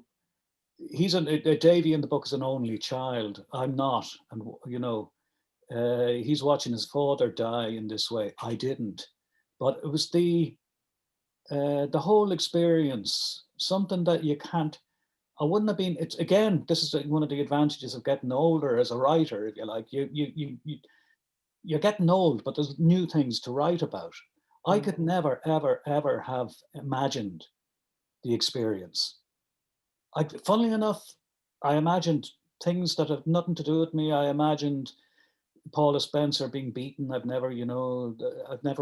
in the book is an only child. I'm not, and he's watching his father die in this way. I didn't, but it was the whole experience, something that you can't. I wouldn't have been. It's again. This is one of the advantages of getting older as a writer, if you like. You're getting old, but there's new things to write about. I could never, ever, ever have imagined the experience. Funnily enough, I imagined things that have nothing to do with me. I imagined Paula Spencer being beaten. I've never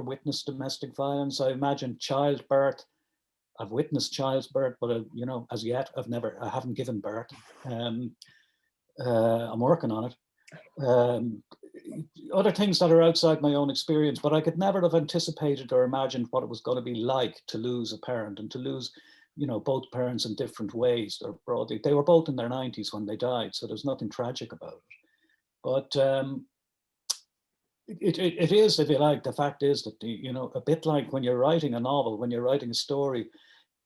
witnessed domestic violence. I imagined childbirth. I've witnessed childbirth, but as yet, I haven't given birth. I'm working on it. other things that are outside my own experience, but I could never have anticipated or imagined what it was going to be like to lose a parent and to lose, both parents in different ways. They were both in their 90s when they died, so there's nothing tragic about it. But it is, if you like, the fact is that, a bit like when you're writing a novel, when you're writing a story,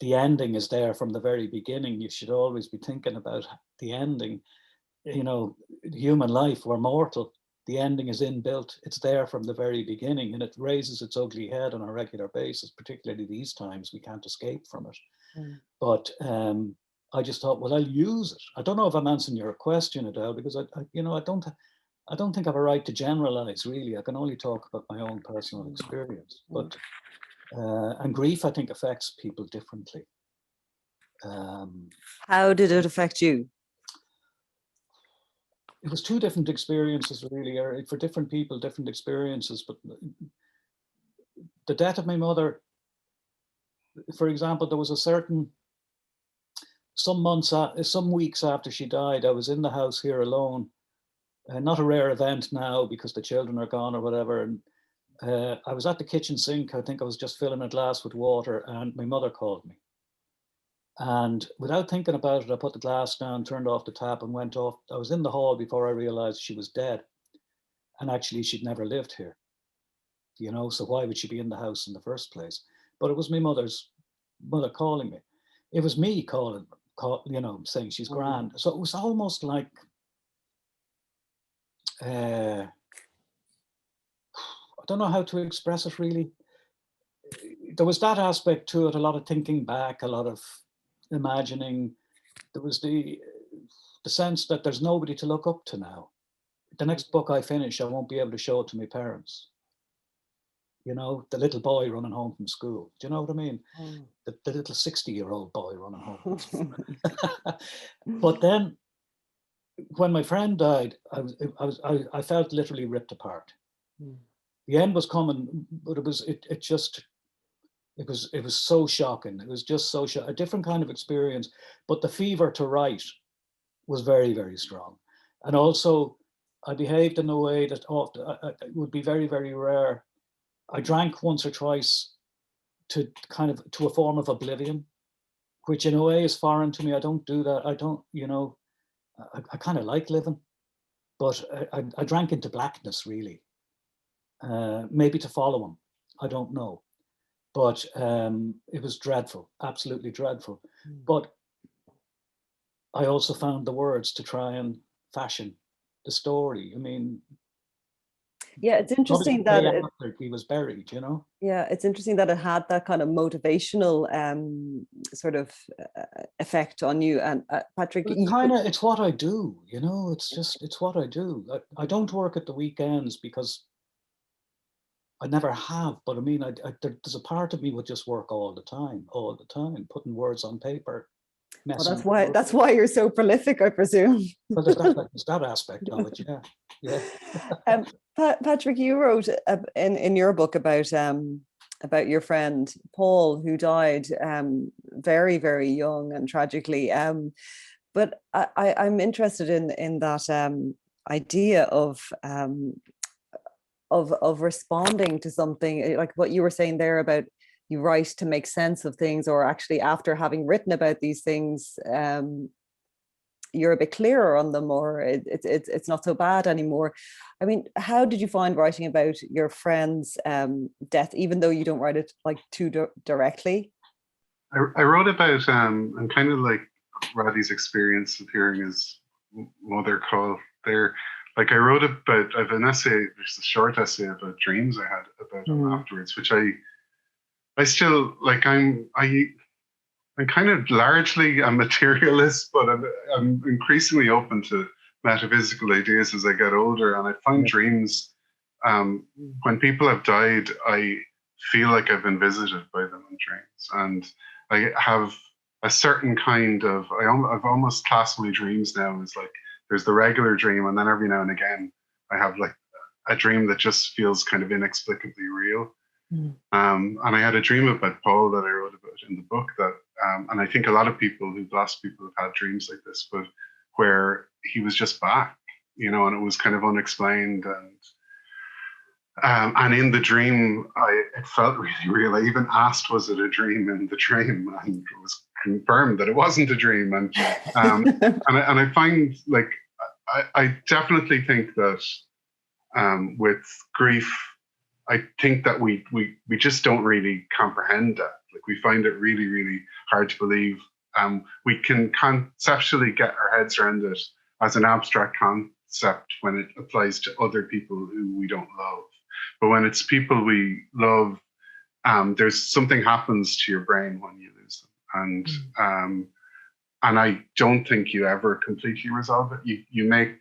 the ending is there from the very beginning. You should always be thinking about the ending. Human life, we're mortal. The ending is inbuilt. It's there from the very beginning, and it raises its ugly head on a regular basis, particularly these times. We can't escape from it. Mm. But I just thought, well, I'll use it. I don't know if I'm answering your question, Edel, because I don't think I have a right to generalize, really. I can only talk about my own personal experience. But and grief, I think, affects people differently. How did it affect you? It was two different experiences, really, for different people, different experiences. But the death of my mother, for example, there was some weeks after she died, I was in the house here alone. Not a rare event now because the children are gone or whatever. And I was at the kitchen sink. I think I was just filling a glass with water, and my mother called me. And without thinking about it, I put the glass down, turned off the tap, and went off. I was in the hall before I realized she was dead. And actually, she'd never lived here. So why would she be in the house in the first place? But it was my mother calling me. It was me saying she's grand. So it was almost like, I don't know how to express it, really. There was that aspect to it, a lot of thinking back, a lot of imagining. There was the sense that there's nobody to look up to now. The next book I finish, I won't be able to show it to my parents. The little boy running home from school. Do you know what I mean? The little 60-year-old boy running home from school. But then, when my friend died, I felt literally ripped apart. The end was coming, but it was so shocking. It was just so a different kind of experience. But the fever to write was very, very strong. And also, I behaved in a way that it would be very, very rare. I drank once or twice to a form of oblivion, which in a way is foreign to me. I don't do that. I don't, I kind of like living, but I drank into blackness, really. Maybe to follow him. I don't know. But it was dreadful, absolutely dreadful. But I also found the words to try and fashion the story. I mean, yeah, it's interesting that he was buried, Yeah, it's interesting that it had that kind of motivational sort of effect on you. And Patrick, it's what I do, it's what I do. I don't work at the weekends because I never have, but I mean, there's a part of me would just work all the time, putting words on paper. Well, that's why you're so prolific, I presume. Well, there's that aspect of it, yeah. Patrick, you wrote in your book about your friend Paul, who died very, very young and tragically. But I'm interested in that idea of responding to something, like what you were saying there about you write to make sense of things, or actually after having written about these things, you're a bit clearer on them, or it's not so bad anymore. I mean, how did you find writing about your friend's death, even though you don't write it like too directly? I wrote about and kind of like Roddy's experience of hearing his mother call there. Like I wrote about, I have an essay, there's a short essay about dreams I had about him afterwards, which I still like. I'm kind of largely a materialist, but I'm increasingly open to metaphysical ideas as I get older. And I find dreams, when people have died, I feel like I've been visited by them in dreams, and I have a certain kind of. I've almost classed my dreams now as like there's the regular dream, and then every now and again I have like a dream that just feels kind of inexplicably real. And I had a dream about Paul that I wrote about in the book that, and I think a lot of people who've lost people have had dreams like this, but where he was just back. and it was kind of unexplained. And in the dream, it felt really real. I even asked, was it a dream in the dream? And it was confirmed that it wasn't a dream. And I find, like, I definitely think that with grief, I think that we just don't really comprehend that. Like, we find it really, really hard to believe. We can conceptually get our heads around it as an abstract concept when it applies to other people who we don't love. But when it's people we love, there's something happens to your brain when you lose them. And I don't think you ever completely resolve it. You make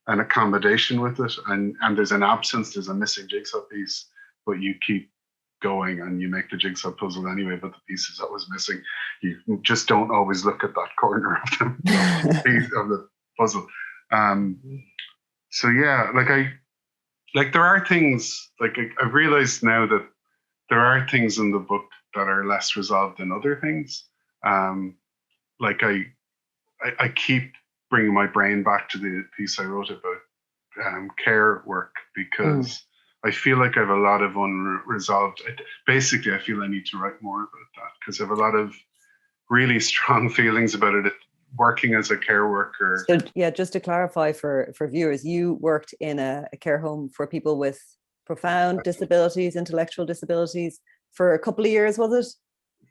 an accommodation with it, and there's an absence, there's a missing jigsaw piece, but you keep going and you make the jigsaw puzzle anyway, but the piece is always missing. You just don't always look at that corner of the puzzle. So yeah, like there are things, like I've realized now that there are things in the book that are less resolved than other things. Like I keep bringing my brain back to the piece I wrote about care work, because I feel like I have a lot of unresolved. Basically, I feel I need to write more about that, because I have a lot of really strong feelings about it. Working as a care worker. So yeah, just to clarify for viewers, you worked in a care home for people with profound disabilities, intellectual disabilities, for a couple of years, was it?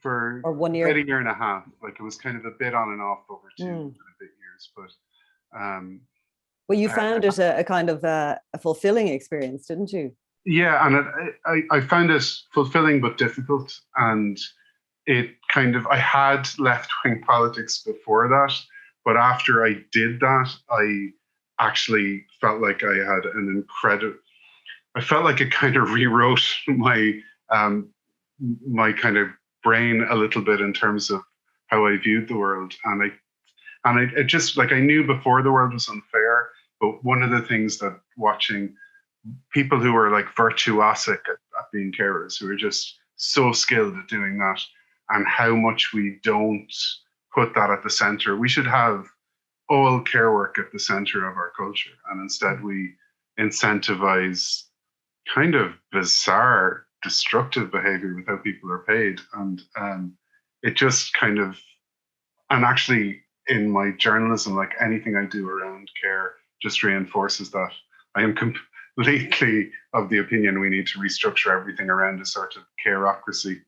Or 1 year? About a year and a half. Like, it was kind of a bit on and off over 2 and a bit years, but. Well, you found it a kind of a fulfilling experience, didn't you? Yeah, and I found it fulfilling but difficult, and it kind of, I had left-wing politics before that, but after I did that, I actually felt like I had I felt like it kind of rewrote my my kind of brain a little bit in terms of how I viewed the world. And I just, like, I knew before the world was unfair, but one of the things that watching people who are like virtuosic at being carers, who are just so skilled at doing that, and how much we don't put that at the center. We should have all care work at the center of our culture, and instead we incentivize kind of bizarre, destructive behavior with how people are paid. And it just kind of, and actually in my journalism, like anything I do around care just reinforces that. I am completely of the opinion we need to restructure everything around a sort of careocracy,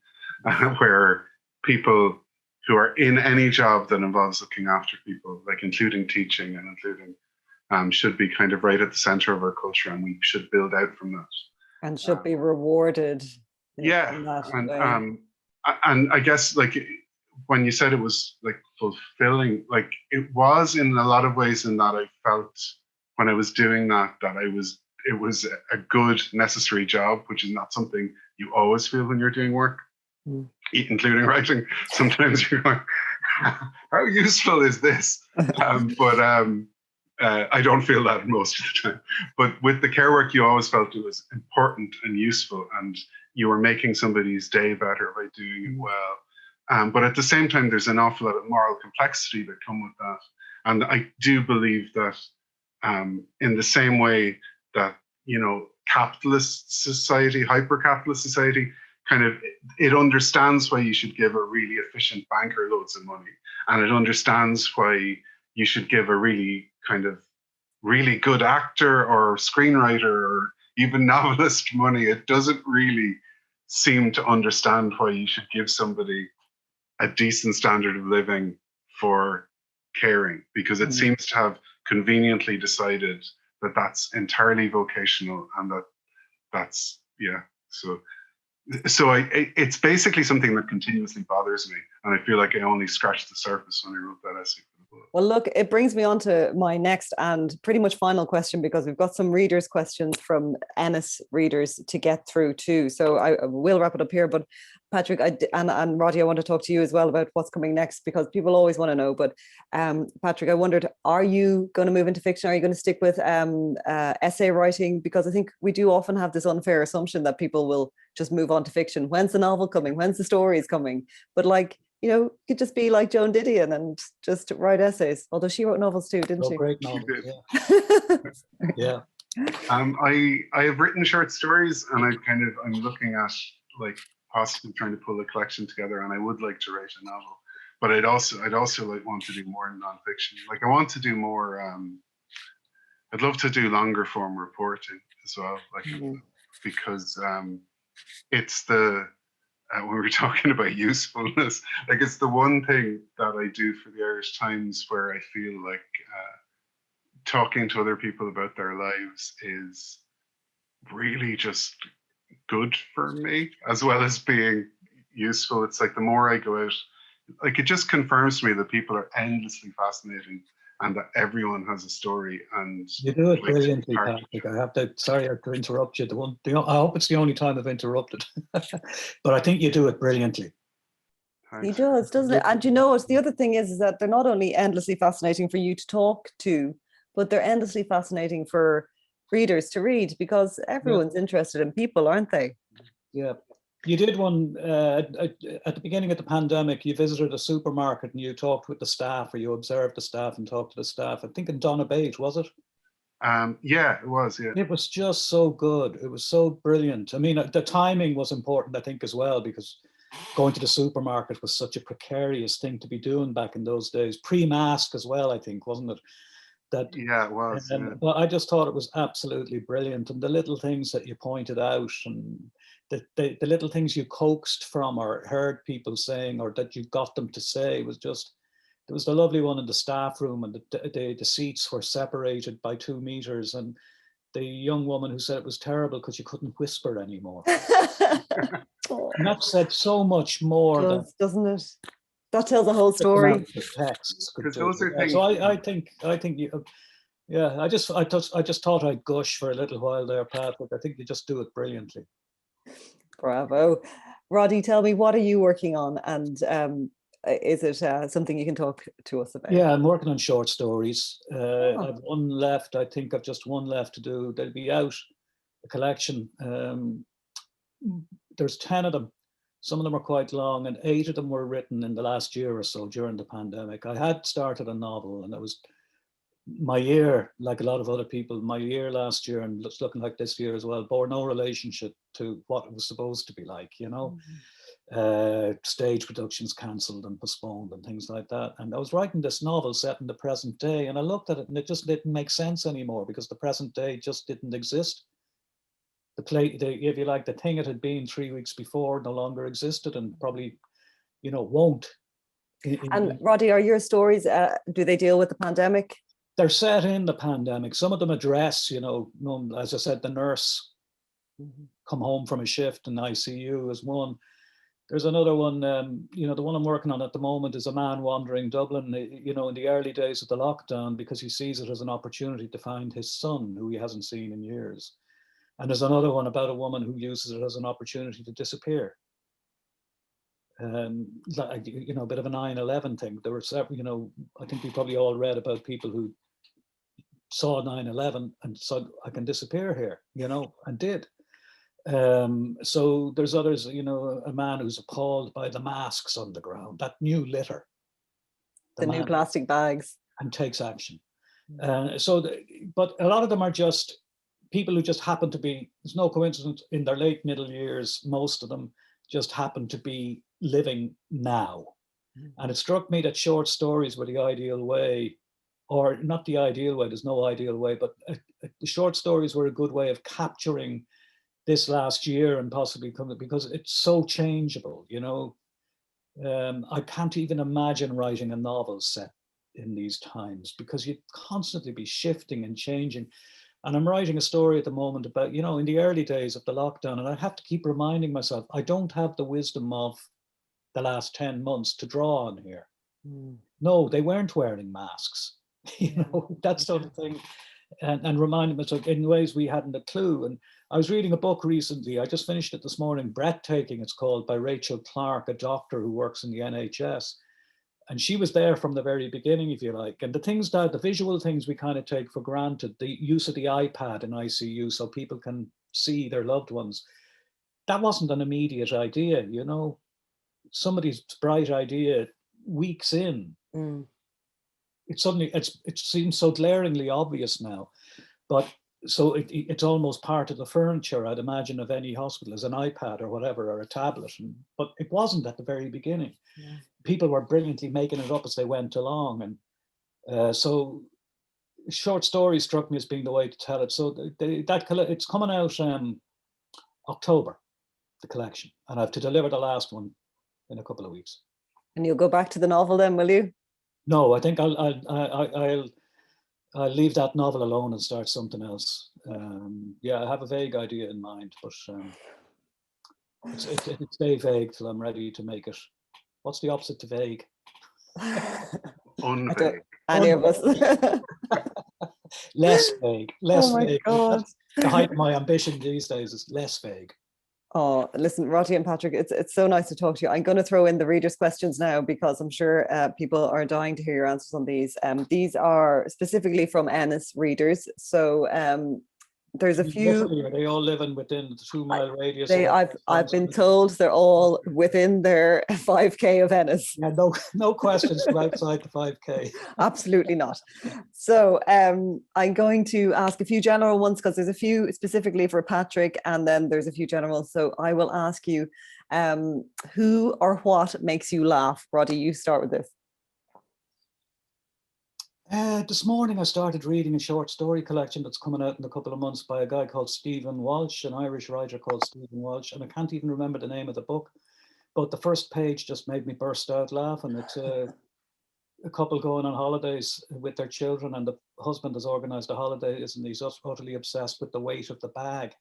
where people who are in any job that involves looking after people, like including teaching and including, should be kind of right at the center of our culture, and we should build out from that. And should be rewarded. Yeah, and I guess, like, when you said it was like fulfilling, like, it was in a lot of ways, in that I felt when I was doing that it was a good, necessary job, which is not something you always feel when you're doing work. Including writing. Sometimes you're going, how useful is this? But I don't feel that most of the time. But with the care work, you always felt it was important and useful, and you were making somebody's day better by doing it well. But at the same time, there's an awful lot of moral complexity that come with that. And I do believe that in the same way that, capitalist society, hyper-capitalist society, kind of, it understands why you should give a really efficient banker loads of money, and it understands why you should give a really kind of really good actor or screenwriter or even novelist money. It doesn't really seem to understand why you should give somebody a decent standard of living for caring, because it seems to have conveniently decided that that's entirely vocational, and that's so it's basically something that continuously bothers me, and I feel like I only scratched the surface when I wrote that essay for the book. Well, look, it brings me on to my next and pretty much final question, because we've got some readers' questions from Ennis readers to get through too. So I will wrap it up here. But Patrick and Roddy, I want to talk to you as well about what's coming next, because people always want to know. But Patrick, I wondered, are you going to move into fiction? Are you going to stick with essay writing? Because I think we do often have this unfair assumption that people will just move on to fiction. When's the novel coming? When's the stories coming? But like, you know, you could just be like Joan Didion and just write essays. Although she wrote novels too, didn't she? Great novels, yeah. I have written short stories, and I'm looking at like possibly trying to pull a collection together, and I would like to write a novel. But I'd also like want to do more nonfiction. Like I want to do more. I'd love to do longer form reporting as well, like because it's the when we were talking about usefulness, like it's the one thing that I do for the Irish Times where I feel like talking to other people about their lives is really just good for me, as well as being useful. It's like the more I go out, like it just confirms to me that people are endlessly fascinating and that everyone has a story. And you do it brilliantly, Patrick. I have to, sorry to interrupt you. I hope it's the only time I've interrupted, but I think you do it brilliantly. He does, doesn't it? And you know what? The other thing is that they're not only endlessly fascinating for you to talk to, but they're endlessly fascinating for readers to read, because everyone's interested in people, aren't they? Yeah. You did one at the beginning of the pandemic. You visited a supermarket and you talked with the staff, or you observed the staff and talked to the staff. I think in Donoghue, was it? Yeah, it was. Yeah, it was just so good. It was so brilliant. I mean, the timing was important, I think, as well, because going to the supermarket was such a precarious thing to be doing back in those days. Pre-mask as well, I think, wasn't it? Yeah, it was. But I just thought it was absolutely brilliant, and the little things that you pointed out, and the little things you coaxed from or heard people saying, or that you got them to say, was just. There was the lovely one in the staff room, and the seats were separated by 2 meters, and the young woman who said it was terrible because you couldn't whisper anymore. And that said so much more, doesn't it? That tells a whole story. Texts could do. Those are things. So I think you, yeah. I just thought I'd gush for a little while there, Pat, but I think you just do it brilliantly. Bravo, Roddy. Tell me, what are you working on, and is it something you can talk to us about? Yeah, I'm working on short stories. I've one left. I think I've just one left to do. They'll be out, a collection. There's 10 of them. Some of them are quite long, and 8 of them were written in the last year or so during the pandemic. I had started a novel, and it was my year, like a lot of other people, my year last year, and it's looking like this year as well, bore no relationship to what it was supposed to be like, you know. Stage productions cancelled and postponed and things like that. And I was writing this novel set in the present day, and I looked at it and it just didn't make sense anymore, because the present day just didn't exist. If you like, the thing it had been 3 weeks before no longer existed, and probably, you know, won't. And Roddy, are your stories, do they deal with the pandemic? They're set in the pandemic. Some of them address, you know, as I said, the nurse come home from a shift in ICU is one. There's another one, you know, the one I'm working on at the moment is a man wandering Dublin, you know, in the early days of the lockdown, because he sees it as an opportunity to find his son, who he hasn't seen in years. And there's another one about a woman who uses it as an opportunity to disappear. Like, you know, a bit of a 9/11 thing. There were several, you know, I think we probably all read about people who saw 9/11 and said, I can disappear here, you know, and did. So there's others, you know, a man who's appalled by the masks on the ground, that new litter. The new plastic bags. And takes action. But a lot of them are just people who just happen to be, there's no coincidence, in their late middle years, most of them just happen to be living now. And it struck me that short stories were the ideal way, or not the ideal way, there's no ideal way, but the short stories were a good way of capturing this last year and possibly coming, because it's so changeable, you know. I can't even imagine writing a novel set in these times, because you'd constantly be shifting and changing. And I'm writing a story at the moment about, you know, in the early days of the lockdown, and I have to keep reminding myself, I don't have the wisdom of the last 10 months to draw on here. No, they weren't wearing masks, you know, that sort of thing. And reminding myself in ways we hadn't a clue. And I was reading a book recently, I just finished it this morning, Breathtaking it's called, by Rachel Clark, a doctor who works in the NHS. And she was there from the very beginning, if you like. And the things that, the visual things we kind of take for granted, the use of the iPad in ICU so people can see their loved ones, that wasn't an immediate idea, you know. somebody's bright idea weeks in. It seems so glaringly obvious now, but so it's almost part of the furniture, I'd imagine, of any hospital, as an iPad or whatever, or a tablet. But it wasn't at the very beginning. Yeah. People were brilliantly making it up as they went along, and so short stories struck me as being the way to tell it. So it's coming out October, the collection, and I have to deliver the last one in a couple of weeks. And you'll go back to the novel then, will you? No, I think I'll leave that novel alone and start something else. Yeah, I have a vague idea in mind, but it's very vague till I'm ready to make it. What's the opposite to vague? Unvague. Any of us. Less vague. Less vague. God. That's the height of my ambition these days is less vague. Oh, listen, Roddy and Patrick, it's so nice to talk to you. I'm going to throw in the readers' questions now because I'm sure people are dying to hear your answers on these. These are specifically from Ennis readers. So there's a few. Are they all living within the 2 mile radius? I've been told they're all within their 5K of Ennis. Yeah, no questions from outside the 5K. Absolutely not. So I'm going to ask a few general ones because there's a few specifically for Patrick, and then there's a few general. So I will ask you, who or what makes you laugh? Roddy, you start with this. This morning I started reading a short story collection that's coming out in a couple of months by a guy called Stephen Walsh, an Irish writer called Stephen Walsh, and I can't even remember the name of the book, but the first page just made me burst out laughing. It's a couple going on holidays with their children, and the husband has organized a holiday, and he's utterly obsessed with the weight of the bag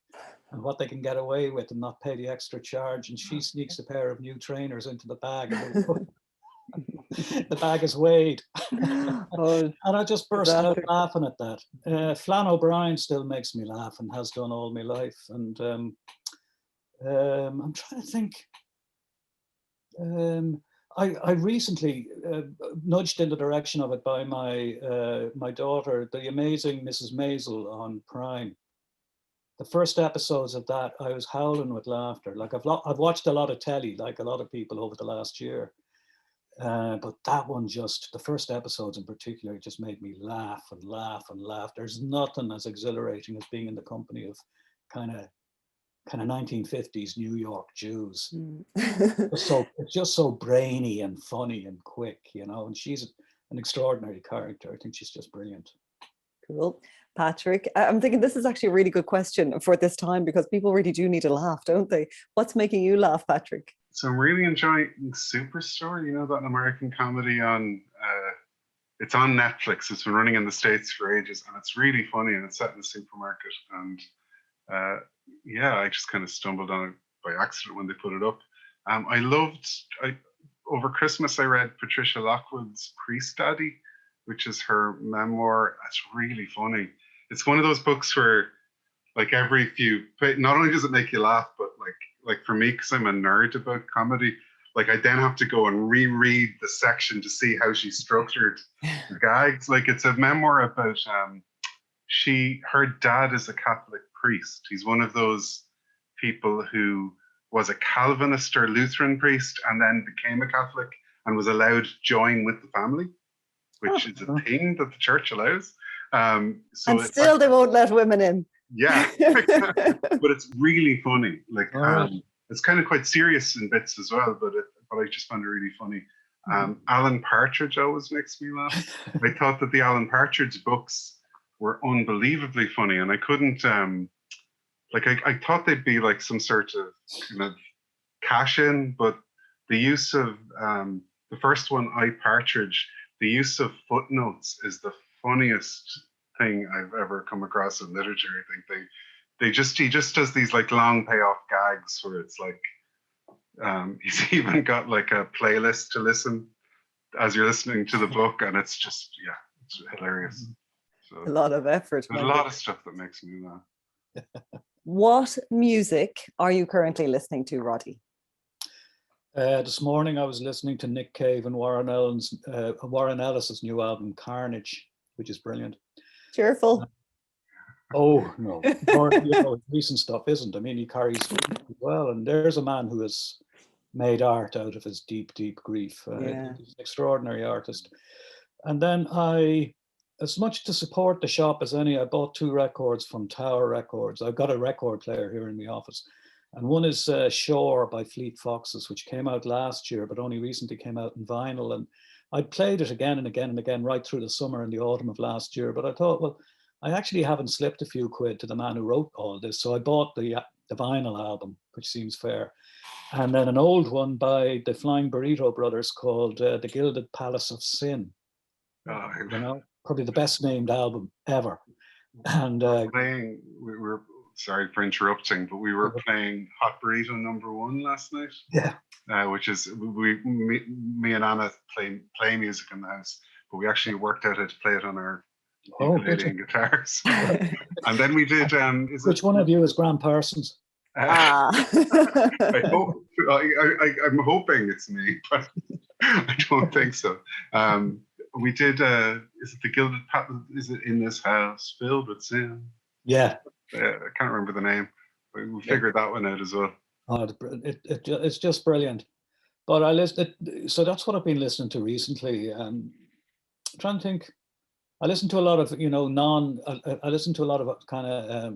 and what they can get away with and not pay the extra charge, and she sneaks a pair of new trainers into the bag and the bag is weighed. And I just burst out laughing at that. Flann O'Brien still makes me laugh and has done all my life. And I'm trying to think. I recently nudged in the direction of it by my daughter, the amazing Mrs. Maisel on Prime. The first episodes of that, I was howling with laughter. Like I've watched a lot of telly, like a lot of people over the last year. But that one, just the first episodes in particular, just made me laugh and laugh and laugh. There's nothing as exhilarating as being in the company of kind of 1950s New York Jews. It's just so brainy and funny and quick, you know. And she's an extraordinary character. I think she's just brilliant. Cool. Patrick, I'm thinking this is actually a really good question for this time because people really do need to laugh, don't they? What's making you laugh, Patrick? So I'm really enjoying Superstore, you know, that American comedy on, it's on Netflix. It's been running in the States for ages and it's really funny and it's set in a supermarket. And yeah, I just kind of stumbled on it by accident when they put it up. Over Christmas, I read Patricia Lockwood's Priest Daddy, which is her memoir. It's really funny. It's one of those books where like not only does it make you laugh, but like for me, because I'm a nerd about comedy, like I then have to go and reread the section to see how she structured the gags. Like it's a memoir about her dad is a Catholic priest. He's one of those people who was a Calvinist or Lutheran priest and then became a Catholic and was allowed to join with the family, which is a thing that the church allows. And still they won't let women in. Yeah, but it's really funny. Like it's kind of quite serious in bits as well, but I just found it really funny. Alan Partridge always makes me laugh. I thought that the Alan Partridge books were unbelievably funny, and I couldn't I thought they'd be like some sort of kind of cash in, but the use of the first one, I Partridge, the use of footnotes is the funniest thing I've ever come across in literature. I think he just does these like long payoff gags where it's like he's even got like a playlist to listen as you're listening to the book, and it's just it's hilarious. So a lot of effort. There's a lot of stuff that makes me laugh. What music are you currently listening to, Roddy? This morning I was listening to Nick Cave and Warren Ellis's new album Carnage, which is brilliant. Cheerful. Oh no, recent stuff isn't. I mean, he carries as well, and there's a man who has made art out of his deep, deep grief. Yeah. He's an extraordinary artist. And then as much to support the shop as any, I bought 2 records from Tower Records. I've got a record player here in the office. And one is Shore by Fleet Foxes, which came out last year, but only recently came out in vinyl. And I played it again and again and again right through the summer and the autumn of last year. But I thought, well, I actually haven't slipped a few quid to the man who wrote all this. So I bought the vinyl album, which seems fair. And then an old one by the Flying Burrito Brothers called The Gilded Palace of Sin. You know, probably the best named album ever. And we were sorry for interrupting, but we were playing Hot Burrito #1 last night. Yeah. Which is me and Anna play music in the house, but we actually worked out how to play it on our ukulele and guitars. And then we did. Which one of you is Graham Parsons? I'm hoping it's me, but I don't think so. We did. Is it the Gilded Palace? Is it In This House Filled with Sin? Yeah. I can't remember the name. But we figured that one out as well. Oh, it's just brilliant. But I listened. So that's what I've been listening to recently. I'm trying to think. I listen to a lot of I listen to a lot of kind of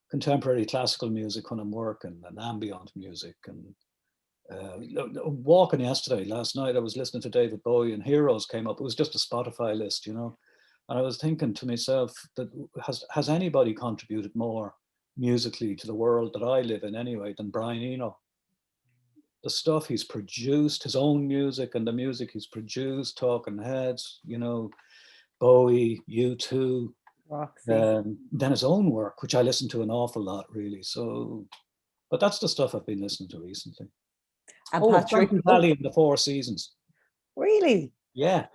contemporary classical music when I'm working, and ambient music. And walking last night, I was listening to David Bowie, and Heroes came up. It was just a Spotify list, you know. And I was thinking to myself, that has anybody contributed more musically to the world that I live in anyway than Brian Eno? The stuff he's produced, his own music and the music he's produced, Talking Heads, you know, Bowie, U2, then his own work, which I listen to an awful lot, really. So, but that's the stuff I've been listening to recently. And Patrick Valley in the Four Seasons. Really? Yeah,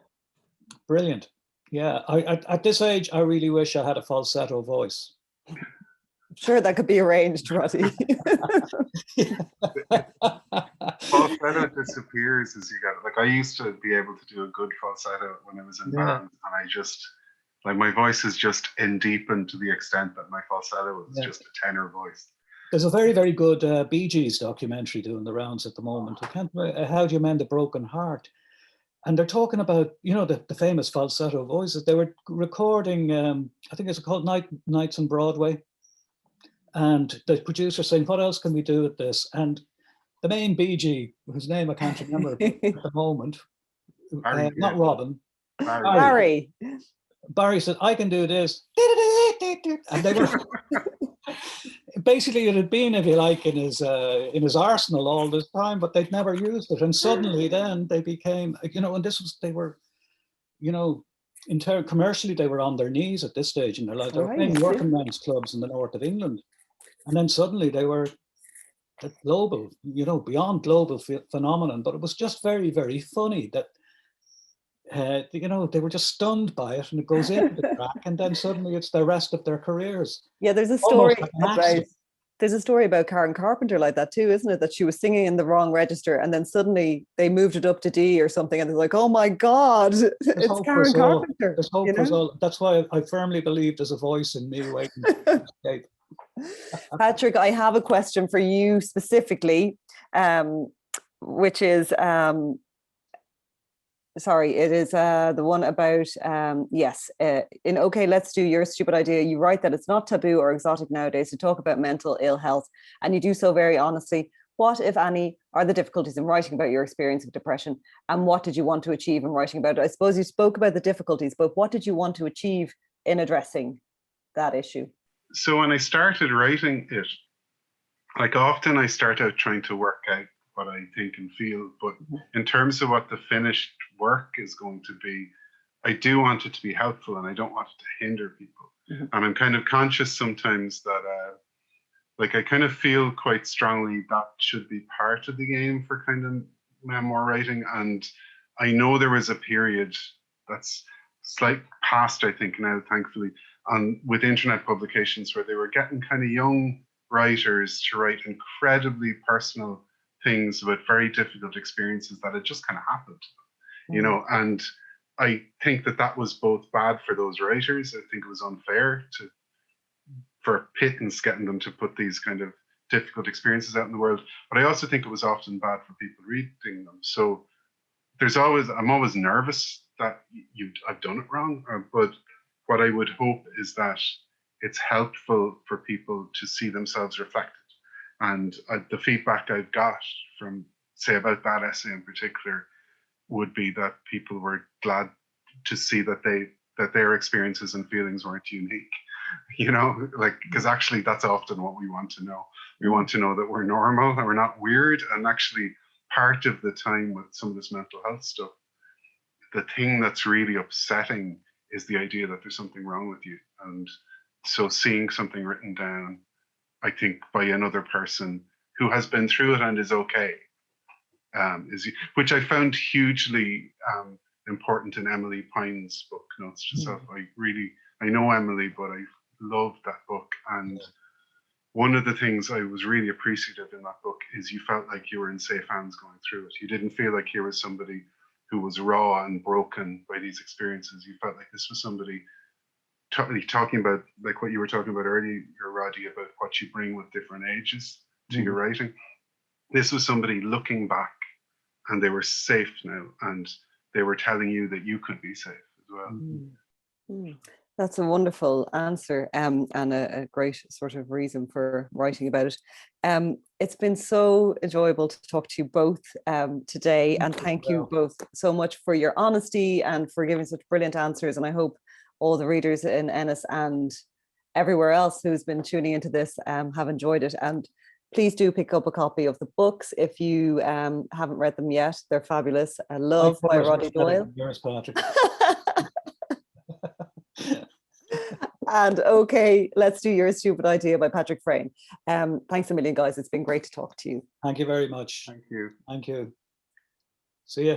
brilliant. Yeah, at this age, I really wish I had a falsetto voice. I'm sure that could be arranged, Roddy. Falsetto disappears as you get it. Like I used to be able to do a good falsetto when I was in band, and I just my voice is just deepened to the extent that my falsetto was just a tenor voice. There's a very, very good Bee Gees documentary doing the rounds at the moment. I can't remember, How Do You Mend a Broken Heart? And they're talking about, you know, the famous falsetto voices. They were recording, I think it's called Nights on Broadway. And the producer saying, what else can we do with this? And the main Bee Gee, whose name I can't remember at the moment, not Robin, Barry. Barry said, I can do this. And they were basically, it had been, if you like, in his arsenal all this time, but they'd never used it. And suddenly then they became, you know, and they were, you know, commercially they were on their knees at this stage in their life. They were playing working men's clubs in the north of England. And then suddenly they were a global, you know, beyond global phenomenon. But it was just very, very funny that, you know, they were just stunned by it, and it goes into the track, and then suddenly it's the rest of their careers. Yeah, there's a story about Karen Carpenter like that too, isn't it? That she was singing in the wrong register, and then suddenly they moved it up to D or something, and they're like, "Oh my God, it's Karen Carpenter!" That's why I firmly believe there's a voice in me waiting to escape. Patrick, I have a question for you specifically, which is. Sorry, it is the one about, in OK, Let's Do Your Stupid Idea, you write that it's not taboo or exotic nowadays to talk about mental ill health, and you do so very honestly. What, if any, are the difficulties in writing about your experience of depression, and what did you want to achieve in writing about it? I suppose you spoke about the difficulties, but what did you want to achieve in addressing that issue? So when I started writing it, like often I start out trying to work out what I think and feel, but in terms of what the finished work is going to be, I do want it to be helpful, and I don't want it to hinder people. And I'm kind of conscious sometimes that like I kind of feel quite strongly that should be part of the game for kind of memoir writing. And I know there was a period that's slight past, I think now, thankfully, with internet publications where they were getting kind of young writers to write incredibly personal things about very difficult experiences that had just kind of happened, you know. And I think that was both bad for those writers. I think it was unfair for pittance getting them to put these kind of difficult experiences out in the world. But I also think it was often bad for people reading them. So I'm always nervous that I've done it wrong. But what I would hope is that it's helpful for people to see themselves reflected. And the feedback I've got from, say, about that essay in particular, would be that people were glad to see that their experiences and feelings weren't unique. You know, like, because actually that's often what we want to know. We want to know that we're normal and we're not weird. And actually, part of the time with some of this mental health stuff, the thing that's really upsetting is the idea that there's something wrong with you. And so seeing something written down, I think, by another person who has been through it and is okay, which I found hugely important in Emily Pine's book, Notes to Self. I know Emily, but I loved that book. And one of the things I was really appreciative in that book is you felt like you were in safe hands going through it. You didn't feel like here was somebody who was raw and broken by these experiences. You felt like this was somebody talking about, like what you were talking about earlier, Roddy, about what you bring with different ages to your writing. This was somebody looking back, and they were safe now, and they were telling you that you could be safe as well. That's a wonderful answer, and a great sort of reason for writing about it. It's been so enjoyable to talk to you both today, and thank you both so much for your honesty and for giving such brilliant answers. And I hope all the readers in Ennis and everywhere else who's been tuning into this have enjoyed it. And please do pick up a copy of the books if you haven't read them yet. They're fabulous. Love by Roddy Doyle. Yours, Patrick. And Okay, Let's Do Your Stupid Idea by Patrick Freyne. Thanks a million, guys. It's been great to talk to you. Thank you very much. Thank you. Thank you. See ya.